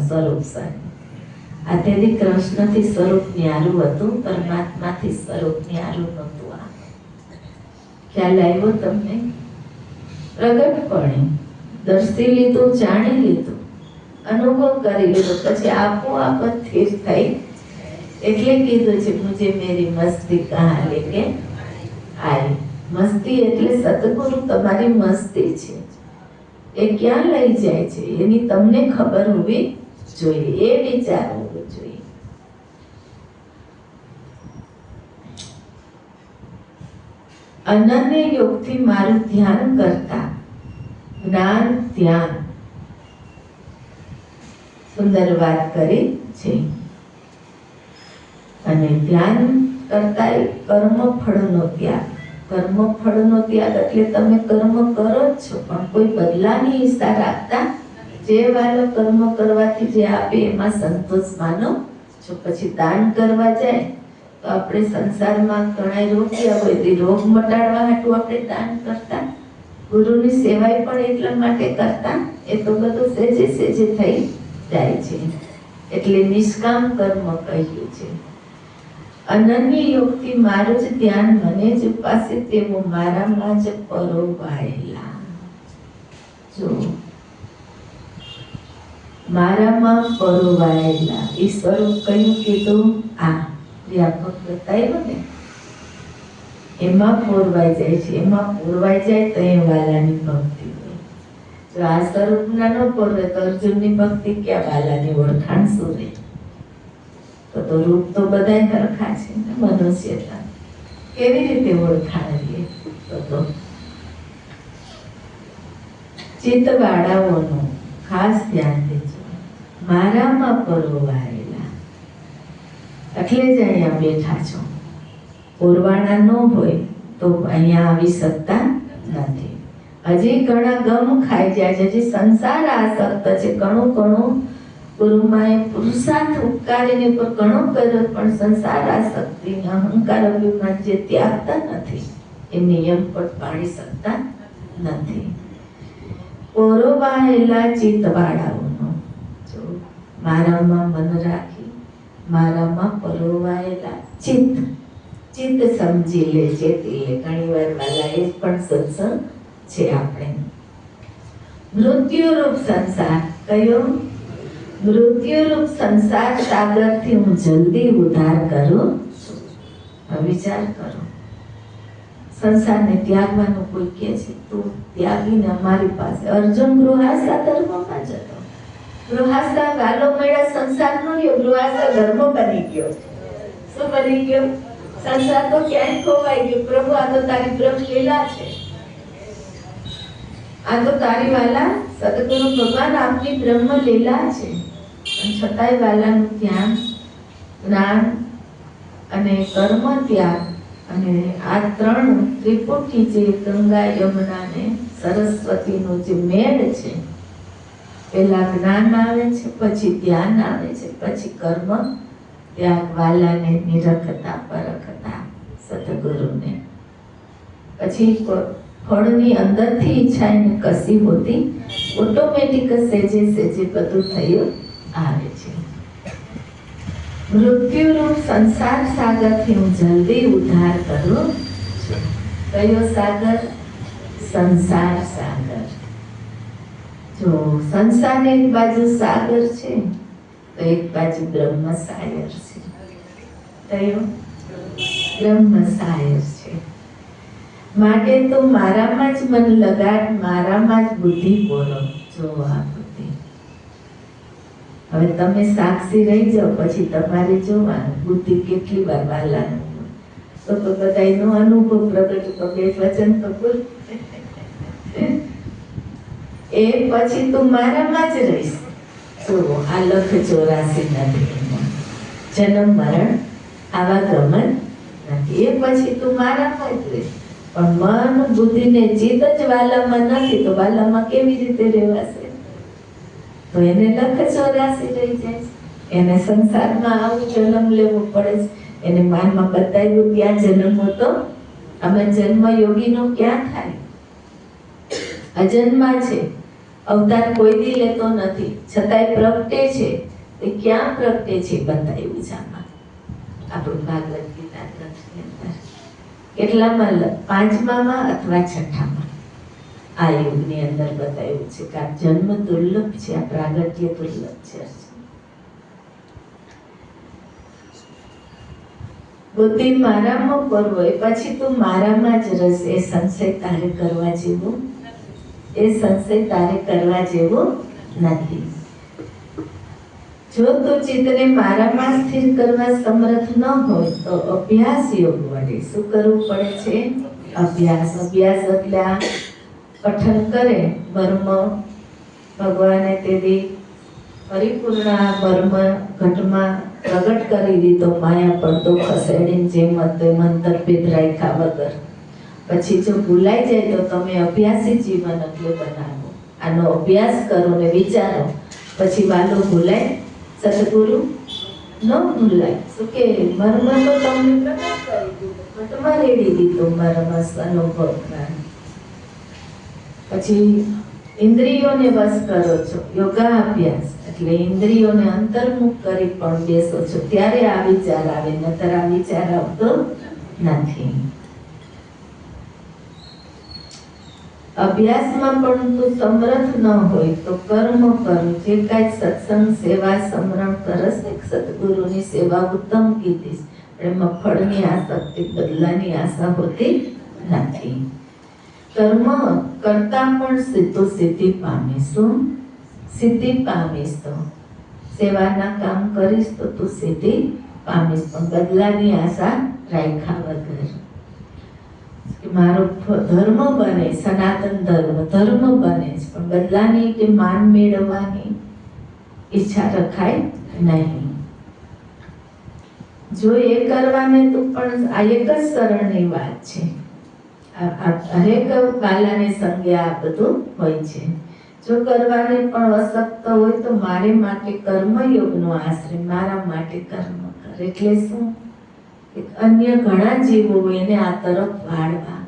Speaker 1: સ્વરૂપ સાહેબ. આત્યધિક કૃષ્ણથી સ્વરૂપ ન્યારું હતું, પરમાત્માથી સ્વરૂપ ન્યારું નહોતું. આ ખ્યાલ આવ્યો તમને? પ્રગટપણે દર્શી લીધું, જાણી લીધું, અનુભવ કરી લીધો, પછી આપોઆપ સ્થિર થઈ. એટલે કીધું છે મુજે મેરી મસ્તી કહા લેકે આઈ. મસ્તી એટલે સદગુરુ તમારી મસ્તી છે, એ ક્યાં લઈ જાય છે એની તમને ખબર હોવી જોઈએ, એ વિચાર હોવો જોઈએ. અનન્ય યોગથી મારું ધ્યાન કરતા, જ્ઞાન ધ્યાન સુંદર વાત કરી છે. અને ધ્યાન કરતા કર્મ ફળનો ત્યાગ. કર્મ ફળનો ત્યાગ એટલે તમે કર્મ કરો જ છો પણ કોઈ બદલાની ઈચ્છા રાખતા, જે વાલો કર્મ કરવાથી જે આપે એમાં સંતોષ માનો છો. પછી દાન કરવા જાય તો આપણે સંસારમાં ઘણા રોગ્યા હોય તે રોગ મટાડવા હાટું આપણે દાન કરતા, ગુરુની સેવાય પણ એટલા માટે કરતા. એ તો બધું સેજે સેજે થઈ જાય છે, એટલે નિષ્કામ કર્મ કહ્યું છે. અનન્ય યોગથી મારું જ ધ્યાન મને જ ઉપાસે તેવો મારામાં જ પરોવાયેલા. જો મારામાં પરોવાયેલા એ સ્વરૂપ કયું કીધું? આ વ્યાપક બતાવ્યું ને, એમાં પોરવાઈ જાય છે. એમાં પોરવાઈ જાય તો એ વાલાની ભક્તિ હોય. જો આ સ્વરૂપના ન પોરવે તો અર્જુનની ભક્તિ ક્યાં, વાલાની ઓળખાણ શું રહે? તો રૂપ તો બધાય સરખા છે ને, મનુષ્યતા કેવી રીતે ઓળખાણીએ? તો ચિત્તવાળાઓનું ખાસ ધ્યાન દેજો. મારામાં પરોવાયેલા એટલે જ અહીંયા બેઠા છો. ઓરવાણા ન હોય તો અહીંયા આવી શકતા નથી. હજી ઘણા ગમ ખાઈ જાય છે, હજી સંસાર આસક્ત છે. ઘણું ગુરુમાએ પુરુષાર્થ ઉપકારીને પર ઘણો કર્યો પણ સંસાર આસક્તિ, અહંકાર, અભિમાન જે ત્યાગતા નથી એ નિયમ પર પાડી શકતા નથી. પોરોવાયેલા ચિત્તવાળાઓનો જો મારામાં મન રાખી મારામાં પરોવાયેલા ચિત્ત સમજી લે, ચેતી લે. ઘણી વાર વાલા એ પણ સત્સંગ છે આપણે. મૃત્યુરૂપ સંસાર, કયો? મૃત્યુરૂપ સંસાર સાગરથી હું જલ્દી ઉદ્ધાર કરું. વિચાર કરો, સંસારને ત્યાગવાનું કોઈ કહે છે, તું ત્યાગીને અમારી પાસે. અર્જુન ગૃહસ્થ ધર્મમાં જતો, ગૃહસ્થ ગાલો મેળા સંસાર નો રહ્યો, ગૃહસ્થ ધર્મ બની ગયો. શું બની ગયો? સંસાર તો ક્યાંય ખોવાઈ ગયો. પ્રભુ, આ તો તારી બ્રહ્મ લીલા છે, આ તો તારી વાલા સદગુરુ ભગવાન આપની બ્રહ્મ લીલા છે. છતાંય વાલાનું ધ્યાન, જ્ઞાન અને કર્મ ત્યાગ અને આ ત્રણ ત્રિપુટી, જે ગંગા યમુના ને સરસ્વતીનો જે મેળ છે, પહેલા જ્ઞાન આવે છે, પછી ધ્યાન આવે છે, પછી કર્મ ત્યાગ, વાલાને નિરખતા પરખતા સતગુરુને. પછી ફળની અંદરથી ઈચ્છા એને કસી હોતી, ઓટોમેટિક સેજે સેજે બધું થયું આવે છે. મૃત્યુરૂપ સંસાર સાગરથી હું જલ્દી ઉદ્ધાર કરું છું. કયો સાગર? સંસાર સાગર. જો સંસાર એક બાજુ સાગર છે તો એક બાજુ બ્રહ્મ સાયર છે. કયો? બ્રહ્મ સાયર છે. માટે તો મારામાં જ મન લગાડ, મારામાં જ બુદ્ધિ બોલો. જો આ બુદ્ધિ, હવે તમે સાક્ષી રહી જાઓ, પછી તમારે જોવાનું બુદ્ધિ કેટલી વાર વાલાનું. તો બધાનો અનુભવ પ્રગટ તો બે વચન તો બોલ. એ પછી તું મારામાં જ રહીશ. જો આ લખ 84 નથી, જન્મ મરણ આવાગમન નથી. એ પછી તું મારામાં જ રહીશ. પણ મન બુદ્ધિ ને ચિત્ત જ વાલામાં નથી, તો વાલામાં કેવી રીતે રહેવાશે? તો એને લખ 84 રહી જાય છે. એને સંસારમાં આવું જન્મ લેવો પડે છે. એને માનમાં બતાવ્યું ત્યાં જન્મ હતો. અમે જન્મ યોગીનો ક્યાં થાય? અજન્મા છે, અવતાર કોઈ દી લેતો નથી, છતાંય પ્રગટે છે. તે ક્યાં પ્રગટે છે? બતાવ્યું છે આમાં, આપણું ભાગવત ગીતા ગ્રંથની અંદર. કેટલામાં? 5માં અથવા 6માં આ યુગની અંદર બતાવ્યું છે કે આ જન્મ દુર્લભ છે, આ પ્રાગટ્ય દુર્લભ છે. બુદ્ધિ મારામાં કરવો, એ પછી તું મારામાં જ રસ. એ સંશય તારે કરવા જેવું, એ સંશય તારે કરવા જેવું નથી. જો તું ચિત્તને મારામાં સ્થિર કરવા સમર્થ ન હોય તો અભ્યાસ યોગ વડે શું કરવું પડે છે? અભ્યાસ. અભ્યાસ એટલે પઠન કરે વર્મ. ભગવાને તેથી પરિપૂર્ણ આ વર્મ ઘટમાં પ્રગટ કરી દીધો, માયા પડતો ખસેડીને જેમ હતો મંતરભેદ રાખ્યા વગર. પછી જો ભૂલાઈ જાય તો તમે અભ્યાસી જીવન એટલે બનાવો. આનો અભ્યાસ કરો ને વિચારો, પછી વાલો ભૂલાય? સદગુરુ ન ભૂલાય. શું કે મર્મ તો તમને પ્રગટ કરી દીધો, ઘટમાં રેડી દીધો મર્મ અનુભવ. પછી ઇન્દ્રિયોને વશ કરો છો, યોગાભ્યાસ એટલે ઇન્દ્રિયોને અંતર્મુખ કરી પણ બેસો છો, ત્યારે આ વિચાર આવે, નતર આ વિચાર આવતો નથી. અભ્યાસમાં પણ તું સમર્થ ન હોય તો કર્મ કરું. જે કાંઈ સત્સંગ સેવા સમરણ કરસ ને, સદગુરુની સેવા ઉત્તમ કીધીશ, એમાં ફળની આસક્તિ, બદલાની આશા હોતી નથી. કર્મ કરતા પણ સીધું સિદ્ધિ પામીશું. સિદ્ધિ પામીશ તો સેવાના કામ કરીશ તો તું સિદ્ધિ પામીશ, પણ બદલાની આશા રાખ્યા વગર. મારો ધર્મ બને, સનાતન ધર્મ બને છે, પણ બદલાની કે માન મેળવવાની ઈચ્છા રખાય નહીં. જો એ કરવાને તો પણ આ એક જ શરણની વાત છે. હરેક બાલાને સંગે આ બધું હોય છે. જો કરવાને પણ અશક્ત હોય તો મારે માટે કર્મયોગનો આશ્રય, મારા માટે કર્મ કર. એટલે શું? અન્ય ઘણા જીવો હોય એને આ તરફ વાળવા.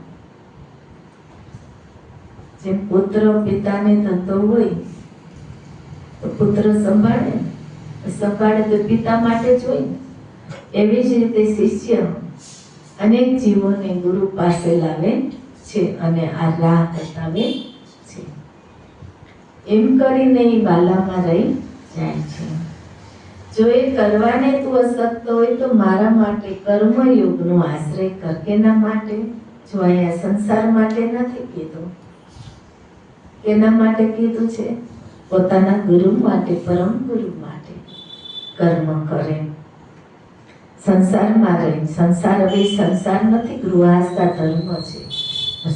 Speaker 1: જેમ પુત્ર પિતાને ધંધો હોય તો પુત્ર સંભાળે, સંભાળે તો પિતા માટે જ હોય ને. એવી જ રીતે શિષ્ય અનેક જીવોને ગુરુ પાસે લાવે છે અને આ રાહ બતાવે છે. એમ કરીને એ વાલામાં રહી જાય છે. જો એ કરવાને તું અશક્ત હોય તો મારા માટે કર્મયોગનો આશ્રય કર. કેના માટે? જો અહીંયા સંસાર માટે નથી કીધું. કેના માટે કીધું છે? પોતાના ગુરુ માટે, પરમ ગુરુ માટે કર્મ કરે. સંસારમાં રહી, સંસાર હવે સંસાર નથી, ગૃહસ્થ ધર્મ છે.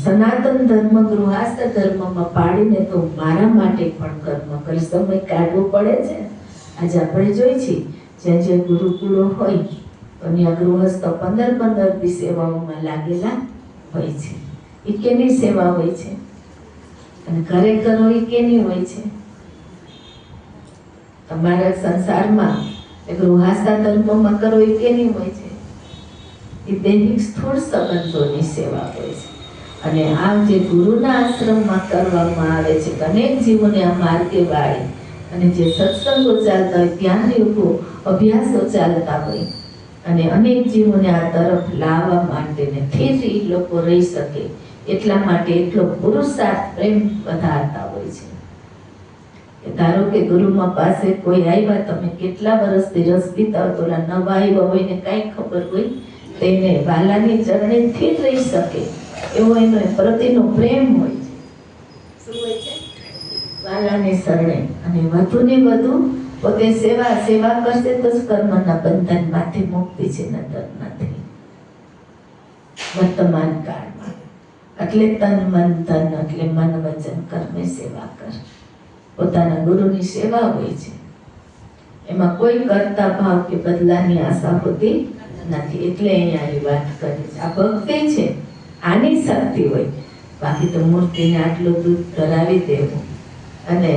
Speaker 1: સનાતન ધર્મ ગૃહસ્થ ધર્મમાં પાડીને તો મારા માટે પણ કર્મ કરી સમય કાઢવો પડે છે. આજે આપણે જોઈ છીએ જ્યાં જ્યાં ગુરુકુળો હોય તો ત્યાં ગૃહસ્થ 15 દી સેવાઓમાં લાગેલા હોય છે. એ કેની સેવા હોય છે? અને ઘરે કરો એ કેની હોય છે? તમારા સંસારમાં ગૃહસ્થ ધર્મમાં કરો એ કેની હોય છે? એ દૈનિક સ્થૂળ સંબંધોની સેવા હોય છે. અને આ જે ગુરુના આશ્રમમાં કરવામાં આવે છે, અનેક જીવોને આ માર્ગે વાળી અને જે સત્સંગો ચાલતા હોય, ધ્યાન યોગો અભ્યાસો ચાલતા હોય અને અનેક જીવોને આ તરફ લાવવા માટે ને સ્થિર લોકો રહી શકે એટલા માટે એટલો પુરુષાર્થ પ્રેમ વધારતા હોય છે. ધારો કે ગુરુમાં પાસે કોઈ આવ્યા, તમે કેટલા વર્ષથી રસ પીતા હોય, તો નવા આવ્યા હોય ને કાંઈ ખબર હોય, તેને વાલાની ચરણે સ્થિર રહી શકે એવો એનો પ્રતિનો પ્રેમ હોય છે. શું હોય છે? વાલાની શરણે. અને વધુ ને વધુ પોતે સેવા કરશે તો જ કર્મના બંધનમાંથી મુક્તિ છે, નતર નથી. વર્તમાન કાળમાં એટલે તન મન ધન એટલે મન વચન કર્મે સેવા કર. પોતાના ગુરુની સેવા હોય છે, એમાં કોઈ કરતા ભાવ કે બદલાની આશા હોતી નથી. એટલે અહીંયા એ વાત કરી છે. આ ભક્તિ છે, આની શક્તિ હોય. બાકી તો મૂર્તિને આટલું દૂધ ધરાવી દેવું અને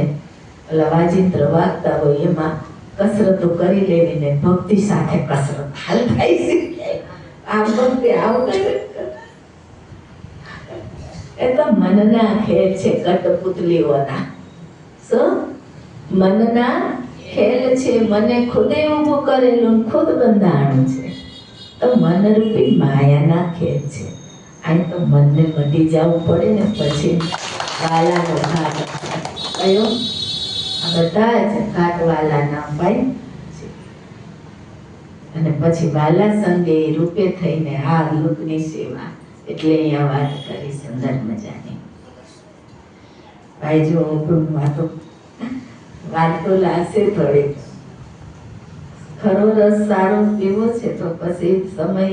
Speaker 1: વાજિંત્ર વાગતા હોય એમાં કસરતો કરી લેવી ને ભક્તિ સાથે કસરત હાલ થાય છે. આ ભક્તિ આવું એ તો મનના ખેલ છે, કઠપુતલીઓના. શું? મનના ખેલ છે. મને ખુદે ઊભું કરેલું, ખુદ બંધાણું છે. તો મનરૂપી માયાના ખેલ છે. અહીં તો મનને મટી જવું પડે ને પછી વાલાનો ઘાટ કયો? આ બધા જ ઘાટવાલાના ભાઈ છે. અને પછી વાલા સંગે રૂપે થઈને આ લોકની સેવા. એટલે અહીંયા વાત કરી સુંદર મજાની. ભાઈ જો વાત તો લાગશે થોડી. ખરો રસ સારો પીવો છે તો પછી સમય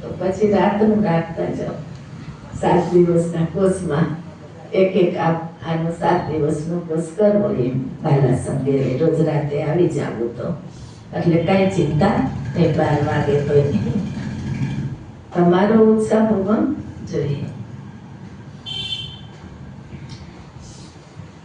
Speaker 1: તો પછી રાતનું રાખતા જાઓ. 7 દિવસના કોર્સમાં એક આનો 7 દિવસનો કોર્સ કરવો એમ બાલા સંગે રોજ રાતે આવી જાવું તો એટલે કઈ ચિંતા નહીં. 12 વાગે તો તમારો ઉત્સાહ હોવો જોઈએ.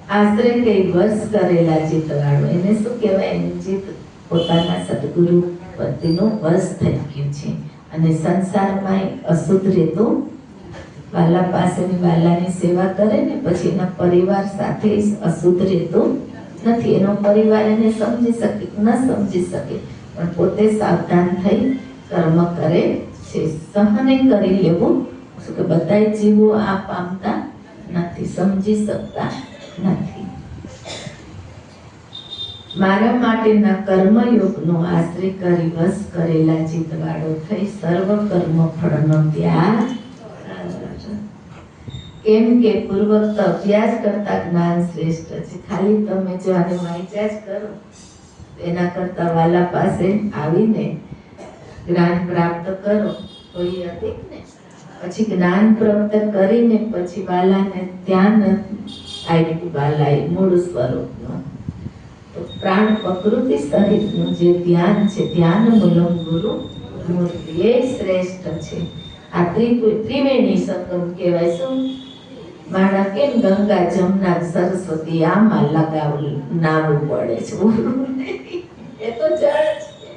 Speaker 1: આશ્રય કઈ વર્ષ કરેલા ચિત્તવાળો એને શું કહેવાય? એનું ચિત્ત પોતાના સદગુરુ પતિનું વશ થઈ ગયું છે અને સંસારમાં અશુદ્ધ રહેતું વાલા પાસેની વાલાની સેવા કરે ને પછી એના પરિવાર સાથે અશુદ્ધ રહેતું નથી. એનો પરિવાર એને સમજી શકે ન સમજી શકે પણ પોતે સાવધાન થઈ કર્મ કરે છે. સહને કરી લેવું શું કે બધા જીવો આ પામતા નથી, સમજી શકતા નથી. મારા માટેના કર્મયોગનો આશ્રય કરી વશ કરેલા ચિત્તવાળો થઈ સર્વ કર્મ ફળનો ત્યાગ. કેમ કે પૂર્વક અભ્યાસ કરતા જ્ઞાન શ્રેષ્ઠ છે. ખાલી તમે જો આને વાંચ્યા જ કરો એના કરતા વાલા પાસે આવીને જ્ઞાન પ્રાપ્ત કરો તો એ અધિક ને. પછી જ્ઞાન પ્રાપ્ત કરીને પછી વાલાને ધ્યાન આપ્યું, વાલાએ મૂળ સ્વરૂપનું તો પ્રાણ પ્રકૃતિ સહિતનું જે ધ્યાન છે, ધ્યાન મૂલમ ગુરુ મૂર્તિ એ શ્રેષ્ઠ છે. આ ત્રિવેણી સંગમ કહેવાય. શું માણા કેમ ગંગા જમના સરસ્વતી આમાં નાવું પડે છે? એ તો જળ છે.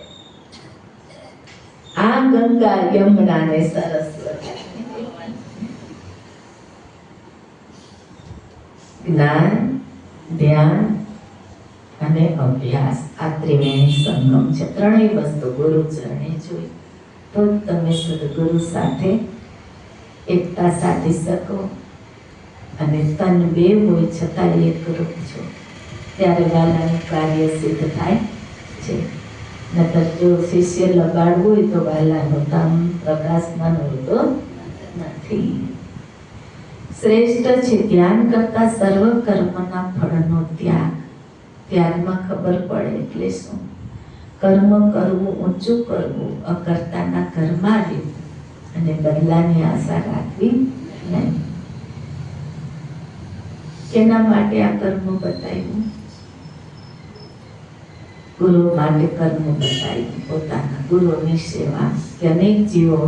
Speaker 1: આ ગંગા યમુના ને સરસ્વતી જ્ઞાન ધ્યાન અને અભ્યાસ આ ત્રિવેણી સંગમ છે. ત્રણેય વસ્તુ ગુરુ ચરણે જોઈ તો જ તમે સદગુરુ સાથે એકતા સાધી શકો. અને તન બે હોય છતાં એક રૂપ છો ત્યારે વાલાનું કાર્ય સિદ્ધ થાય છે. નતર જો શિષ્ય લગાડવું હોય તો વાલાનું કામ પ્રકાશમાં હોતો નથી. શ્રેષ્ઠ છે ધ્યાન કરતા સર્વ કર્મના ફળનો ત્યાગ. ત્યાગમાં ખબર પડે એટલે શું? કર્મ કરવું, ઊંચું કરવું, અકર્તાના ઘરમાં રહેવું અને બદલાની આશા રાખવી નહીં. કેના માટે આ કર્મ બતાવ્યું? ગુરુ માટે કર્મ બતાવ્યું. પોતાના ગુરુની સેવા કે અનેક જીવો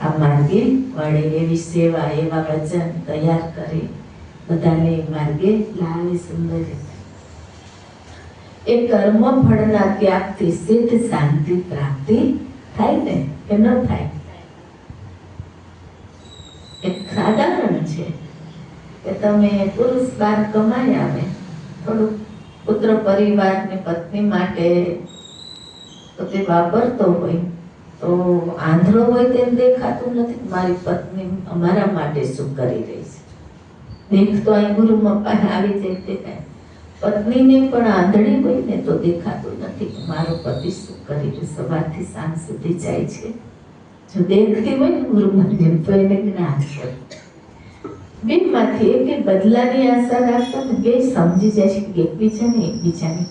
Speaker 1: આ માર્ગે વળે એવી સેવા, એવા વચન તૈયાર કરે, બધાને માર્ગે લાવે સુંદર રીતે. એ કર્મ ફળના ત્યાગથી સિદ્ધ શાંતિ પ્રાપ્તિ થાય ને કે ન થાય? એક સાધારણ છે કે તમે પુરુષ બાર કમાઈ આવે, થોડુંક પુત્ર પરિવાર ને પત્ની માટે તો તે વાપરતો હોય તો આંધળો હોય તેમ દેખાતું નથી. મારી પત્ની અમારા માટે શું કરી રહી છે? દેખ તો અહીં ગુરુ મપ્પા આવી જાય તે કાંઈ. પત્નીને પણ આંધળી હોય ને તો દેખાતું નથી કે મારો પતિ શું કરી રહ્યો, સવારથી સાંજ સુધી જાય છે. જો દેખતી હોય ને ગુરુમાં જેમ તો એને જ્ઞાન હોય. બેમાંથી એક બદલાની આશા રાખતા ને બે સમજી જાય છે કે એકબીજાની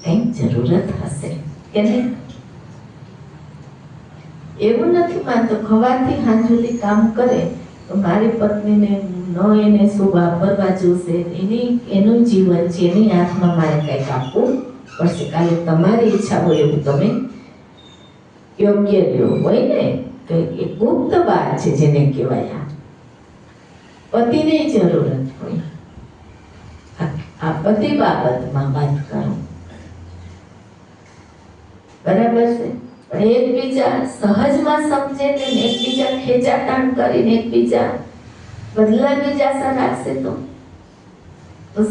Speaker 1: કંઈક જરૂરત હશે કે નહીં. એવું નથી માનતો ખવાથી સાંજ સુધી કામ કરે તો મારી પત્નીને એને શું વાપરવા જોશે, એનું જીવન છે, એની આંખમાં મારે કંઈક આપવું પડશે. કાલે તમારી ઈચ્છા હોય એવું તમે યોગ્ય લ્યો હોય ને તો એ ગુપ્ત વાત છે જેને કહેવાય. પતિને જરૂરત હોય આ બધી બાબતમાં વાત કરો, બરાબર છે. પણ એકબીજા સહજમાં સમજે ને એકબીજા ખેંચાતાણ કરીને એકબીજા બદલાની જ આશા રાખશે તો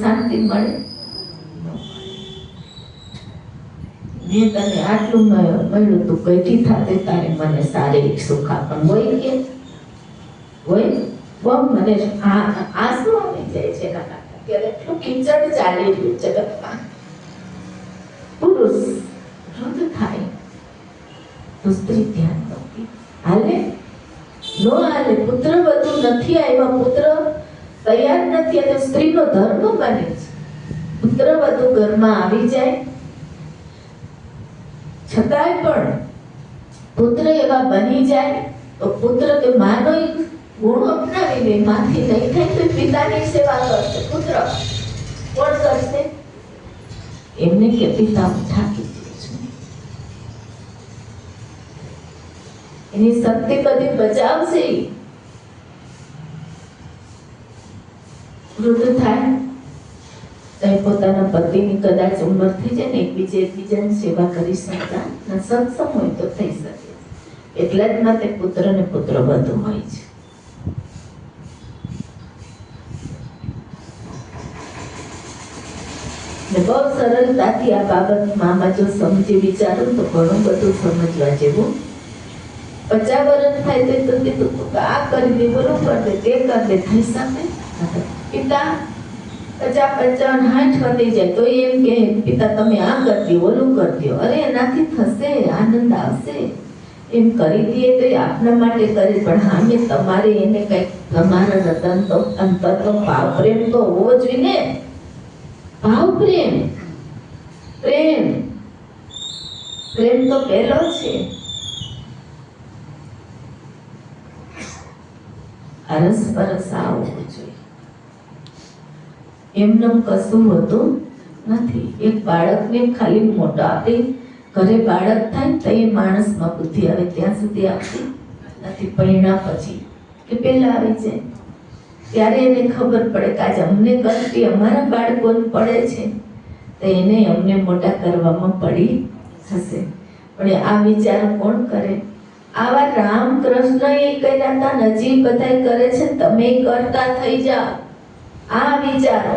Speaker 1: શાંતિ મળે. મેં તને આટલું મળ્યું તું કઈથી થાતે તારે મને શારીરિક સુખ આપણ હોય કે હોય બહુ મને આંસુ આવી જાય છે. અત્યારે એટલું કિચડ ચાલી રહ્યું જગતમાં. પુરુષ વૃદ્ધ થાય તો સ્ત્રી ધ્યાન નથી હાલે નો હાલે. પુત્ર વધુ નથી આવ્યા, પુત્ર તૈયાર નથી અને સ્ત્રીનો ધર્મ બને છે. પુત્ર વધુ ઘરમાં આવી જાય છતાંય પણ પુત્ર એવા બની જાય તો પુત્ર કે માનો ગુણ અપનાવી લે, માંથી નહીં થાય તો પિતાની સેવા કરશે. પુત્ર કોણ કરશે? એમને કે પિતા હું થાકી ગયો છું, એની શક્તિ બધી બચાવશે. વૃદ્ધ થાય તો પોતાના પતિની કદાચ ઉંમર થઈ જાય ને એકબીજાની સેવા કરી શકતા સક્ષમ હોય તો થઈ શકે. એટલા જ માટે પુત્ર ને પુત્ર વધુ હોય છે. બહુ સરળતાથી આ બાબતમાં આમાં જો સમજી વિચારો તો ઘણું બધું સમજવા જેવું. 50 વર્ષ થાય તો કીધું આ કરી દે, બોલું કરી દે, તે કરી દે, થઈ શકે. પિતા 50, 55, 60 વધી જાય તો એમ કે પિતા તમે આ કરી દો, ઓલું કરી દો. અરે એનાથી થશે, આનંદ આવશે. એમ કરી દઈએ તો આપના માટે કરે, પણ સામે તમારે એને કંઈક તમારા રતન તો અંતરનો ભાવ પ્રેમ તો હોવો જોઈએ ને. ભાવ પ્રેમ તો પહેલો છે. અરસ પરસ આવવું જોઈએ. એમનું કશું હોતું નથી. એક બાળકને ખાલી મોટો આપી ઘરે બાળક થાય તો એ માણસમાં બુદ્ધિ આવે ત્યાં સુધી આવતી નથી. પરિણામ પછી કે પહેલા આવી જાય ત્યારે એને ખબર પડે કે આજે અમને કષ્ટી અમારા બાળકોને પડે છે તો એને અમને મોટા કરવામાં પડી હશે. પણ આ વિચારો કોણ કરે? આવા રામકૃષ્ણ એ કર્યા હતા, નજી બધા કરે છે, તમે કરતા થઈ જાઓ. આ વિચારો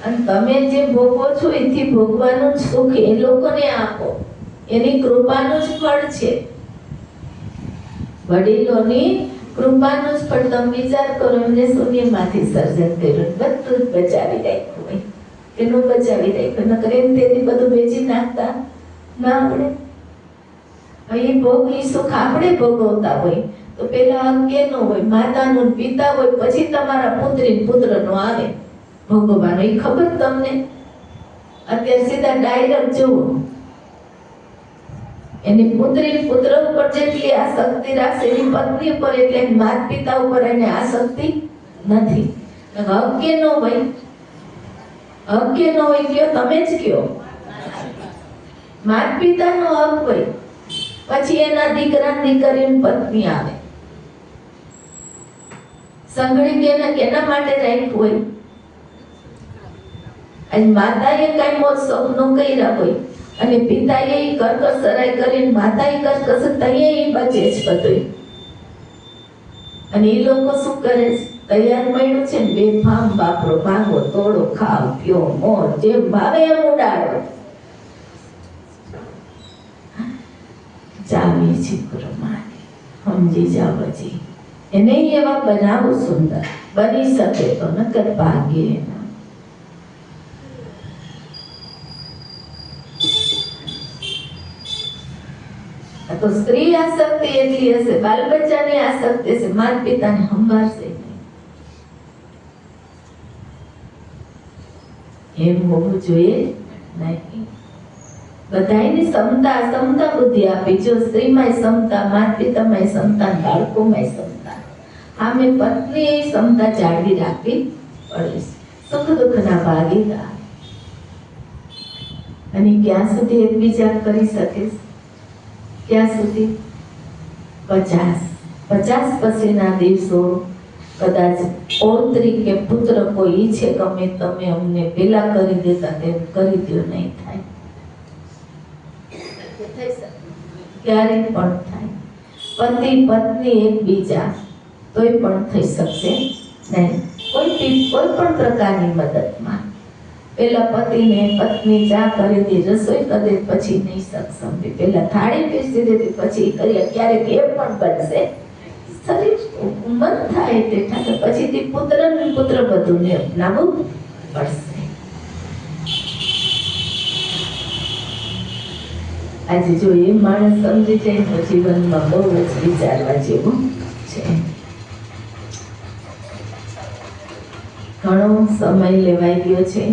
Speaker 1: અને તમે જે ભોગવો છો એથી ભોગવાનું જ સુખ એ લોકોને આપો, એની કૃપાનું જ ફળ છે, વડીલોની કૃપાનું જ ફળ. તમે વિચાર કરો, એમને શૂન્યમાંથી સર્જન કર્યું, બધું જ બચાવી રાખ્યું હોય કે ન બચાવી રાખ્યું, નકર એમ તેથી બધું વેચી નાખતા ના આવડે. એ ભોગ એ સુખ આપણે ભોગવતા હોય તો પેલા અજ્ઞનો હોય, માતાનું પિતા હોય, પછી તમારા પુત્રી પુત્રનો આવે ભોગવવાનો. એ ખબર તમને? અત્યારે સીધા ડાયરેક્ટ જુઓ, એની પુત્રી પુત્ર ઉપર જેટલી આસક્તિ રાખશે એની પત્ની ઉપર એટલે માતા પિતા ઉપર એને આસક્તિ નથી. અજ્ઞનો હોય, અજ્ઞનો હોય કયો, તમે જ કયો, માતા પિતાનો હક હોય, પછી એના દીકરા દીકરીની પત્ની આવે. સંઘડી કેના કેના માટે રાખ્યું હોય? આજ માતાએ કઈ મોત સપનો કર્યા હોય અને પિતાએ કરકસરાઈ કરીને માતાએ કરકસ તૈયાર બચે છે બધું. અને એ લોકો શું કરે છે? તૈયાર મળ્યું છે ને બેફામ બાપરો ભાંગો તોડો, ખાવ પીઓ મોર જે ભાવે એમ ઉડાડો. જાવી છે ગુરુમાની, સમજી જાવ જી. એને એવા બનાવો સુંદર, બની શકે તો નકર ભાગ્ય એના. તો સ્ત્રી આસક્તિ એટલી હશે, બાલ બચ્ચાની આસક્તિ હશે, માતા પિતાને સંભાળશે નહીં. એમ હોવું જોઈએ નહીં. બધાની સમતા બુદ્ધિ આપી. જો સ્ત્રીમાં સમતા, માતા પિતામાં સમતા, બાળકોમાં સમતા, આમે પત્ની સમતા જાળવી રાખવી પડે. સુખ દુઃખના ભાગીદાર. અને ક્યાં સુધી એકબીજા કરી શકે? ક્યાં સુધી? 50 પછીના દિવસો કદાચ પૌત્રી કે પુત્ર કોઈ ઈચ્છે કે અમે તમે અમને પેલા કરી દેતા તેમ કરી દો, નહીં થાય. ક્યારે પણ થાય. પતિ પત્ની એકબીજા તોય પણ થઈ શકશે નહીં. કોઈ પણ પ્રકારની મદદમાં પેલા પતિને પત્ની ચા કરી દે, રસોઈ કરી દે, પછી નહીં સક્ષમ. પેલા થાળી પીસી દે, પછી કરીએ. ક્યારેક એ પણ બનશે. શરીર મન થાય તે ઠાકે પછીથી પુત્ર બધું ને અપનાવવું પડશે. આજે જો એ માણસ સમજી જાય તો જીવનમાં બહુ જ વિચારવા જેવું છે. ઘણો સમય લેવાઈ ગયો છે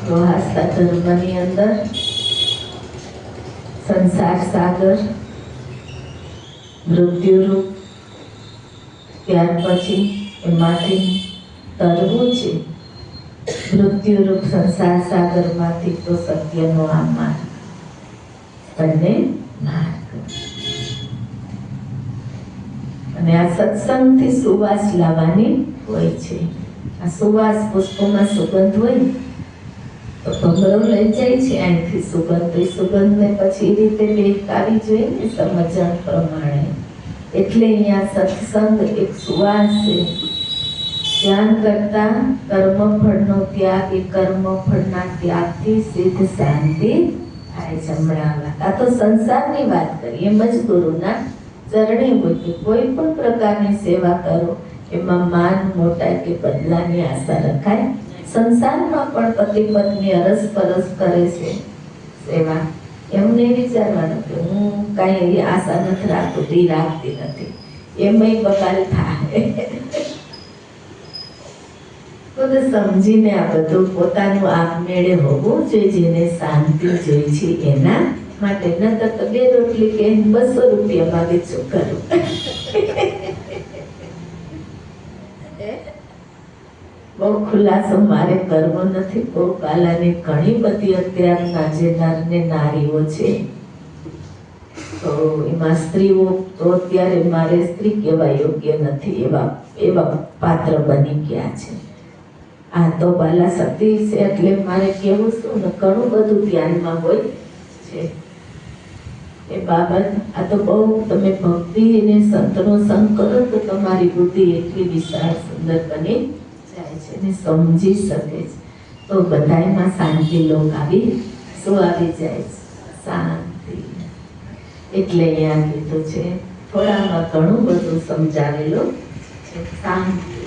Speaker 1: ગૃહસ્થ ધર્મની અંદર. સંસાર સાગર, મૃત્યુરૂપ, ત્યાર પછી એમાંથી તરવું છે. મૃત્યુરૂપ સંસાર સાગરમાંથી તો સત્યનો આ માર્ગ, બંને માર્ગ. અને આ સત્સંગથી સુવાસ લાવવાની હોય છે. આ સુવાસ પુષ્પોમાં સુગંધ હોય તો ભમરો લઈ જાય છે અહીંથી સુગંધ. એ સુગંધને પછી એ રીતે લેકાવી જોઈએ ને સમજણ પ્રમાણે. એટલે અહીંયા સત્સંગ એક સુવાસ છે. ધ્યાન કરતા કર્મફળનો ત્યાગ, એ કર્મફળના ત્યાગથી સિદ્ધ શાંતિ થાય. જમણાવા આ તો સંસારની વાત કરી. એમ જ ગુરુના ચરણે હોય કે કોઈ પણ પ્રકારની સેવા કરો એમાં માન મોટા કે બદલાની આશા રખાય. સંસારમાં પણ પતિ પત્ની અરસપરસ કરે છે સેવા. એમને વિચારવાનું કે હું કાંઈ આશા નથી રાખતી નથી, એમાંય બગાલ થાય. ખુદ સમજીને આ બધું પોતાનું આપમેળે હોવું જોઈએ. જેને શાંતિ જોઈ છે એના માટે. નતર તો 2 રોટલી કે 200 રૂપિયામાં વેચું કરું. બહુ ખુલાસો મારે કરવો નથી. બહુ કાલાની ઘણી બધી અત્યારના જે નર ને નારીઓ છે તો એમાં સ્ત્રીઓ તો અત્યારે મારે સ્ત્રી કહેવા યોગ્ય નથી એવા પાત્ર બની ગયા છે. આ તો બાલા શક્તિ છે એટલે મારે કેવું શું ને ઘણું બધું ધ્યાનમાં હોય છે એ બાબત. આ તો બહુ તમે ભક્તિ અને સંતનો સંગ કરો તો તમારી બુદ્ધિ એટલી વિશાળ સુંદર બની જાય છે ને સમજી શકે છે. તો તો બધાયમાં શાંતિ લોક આવી શું આવી જાય? શાંતિ. એટલે અહીંયા કીધું છે, થોડામાં ઘણું બધું સમજાવેલું છે. શાંતિ.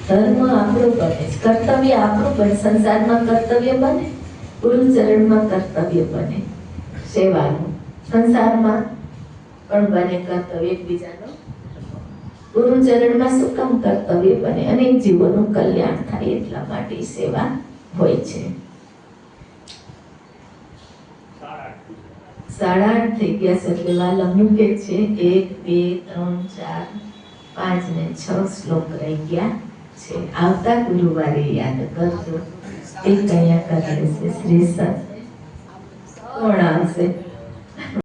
Speaker 1: ધર્મ આપણો બને, કર્તવ્ય આપણું બને, સંસારમાં કર્તવ્ય બને, ગુરુચરણમાં કર્તવ્ય બને સેવાનું, સંસારમાં પણ બને કર્તવ્ય એકબીજાનો. ગુરુચરણમાં શું કામ કર્તવ્ય બને? અનેક જીવોનું કલ્યાણ થાય એટલા માટે સેવા હોય છે. 8:30 થઈ ગયા છે એટલે વાલા મૂકે છે. 1, 2, 3, 4, 5 ને 6 શ્લોક રહી ગયા છે. આવતા ગુરુવારે યાદ કરજો. એક અહીંયા કરે છે શ્રી સત. કોણ આવશે?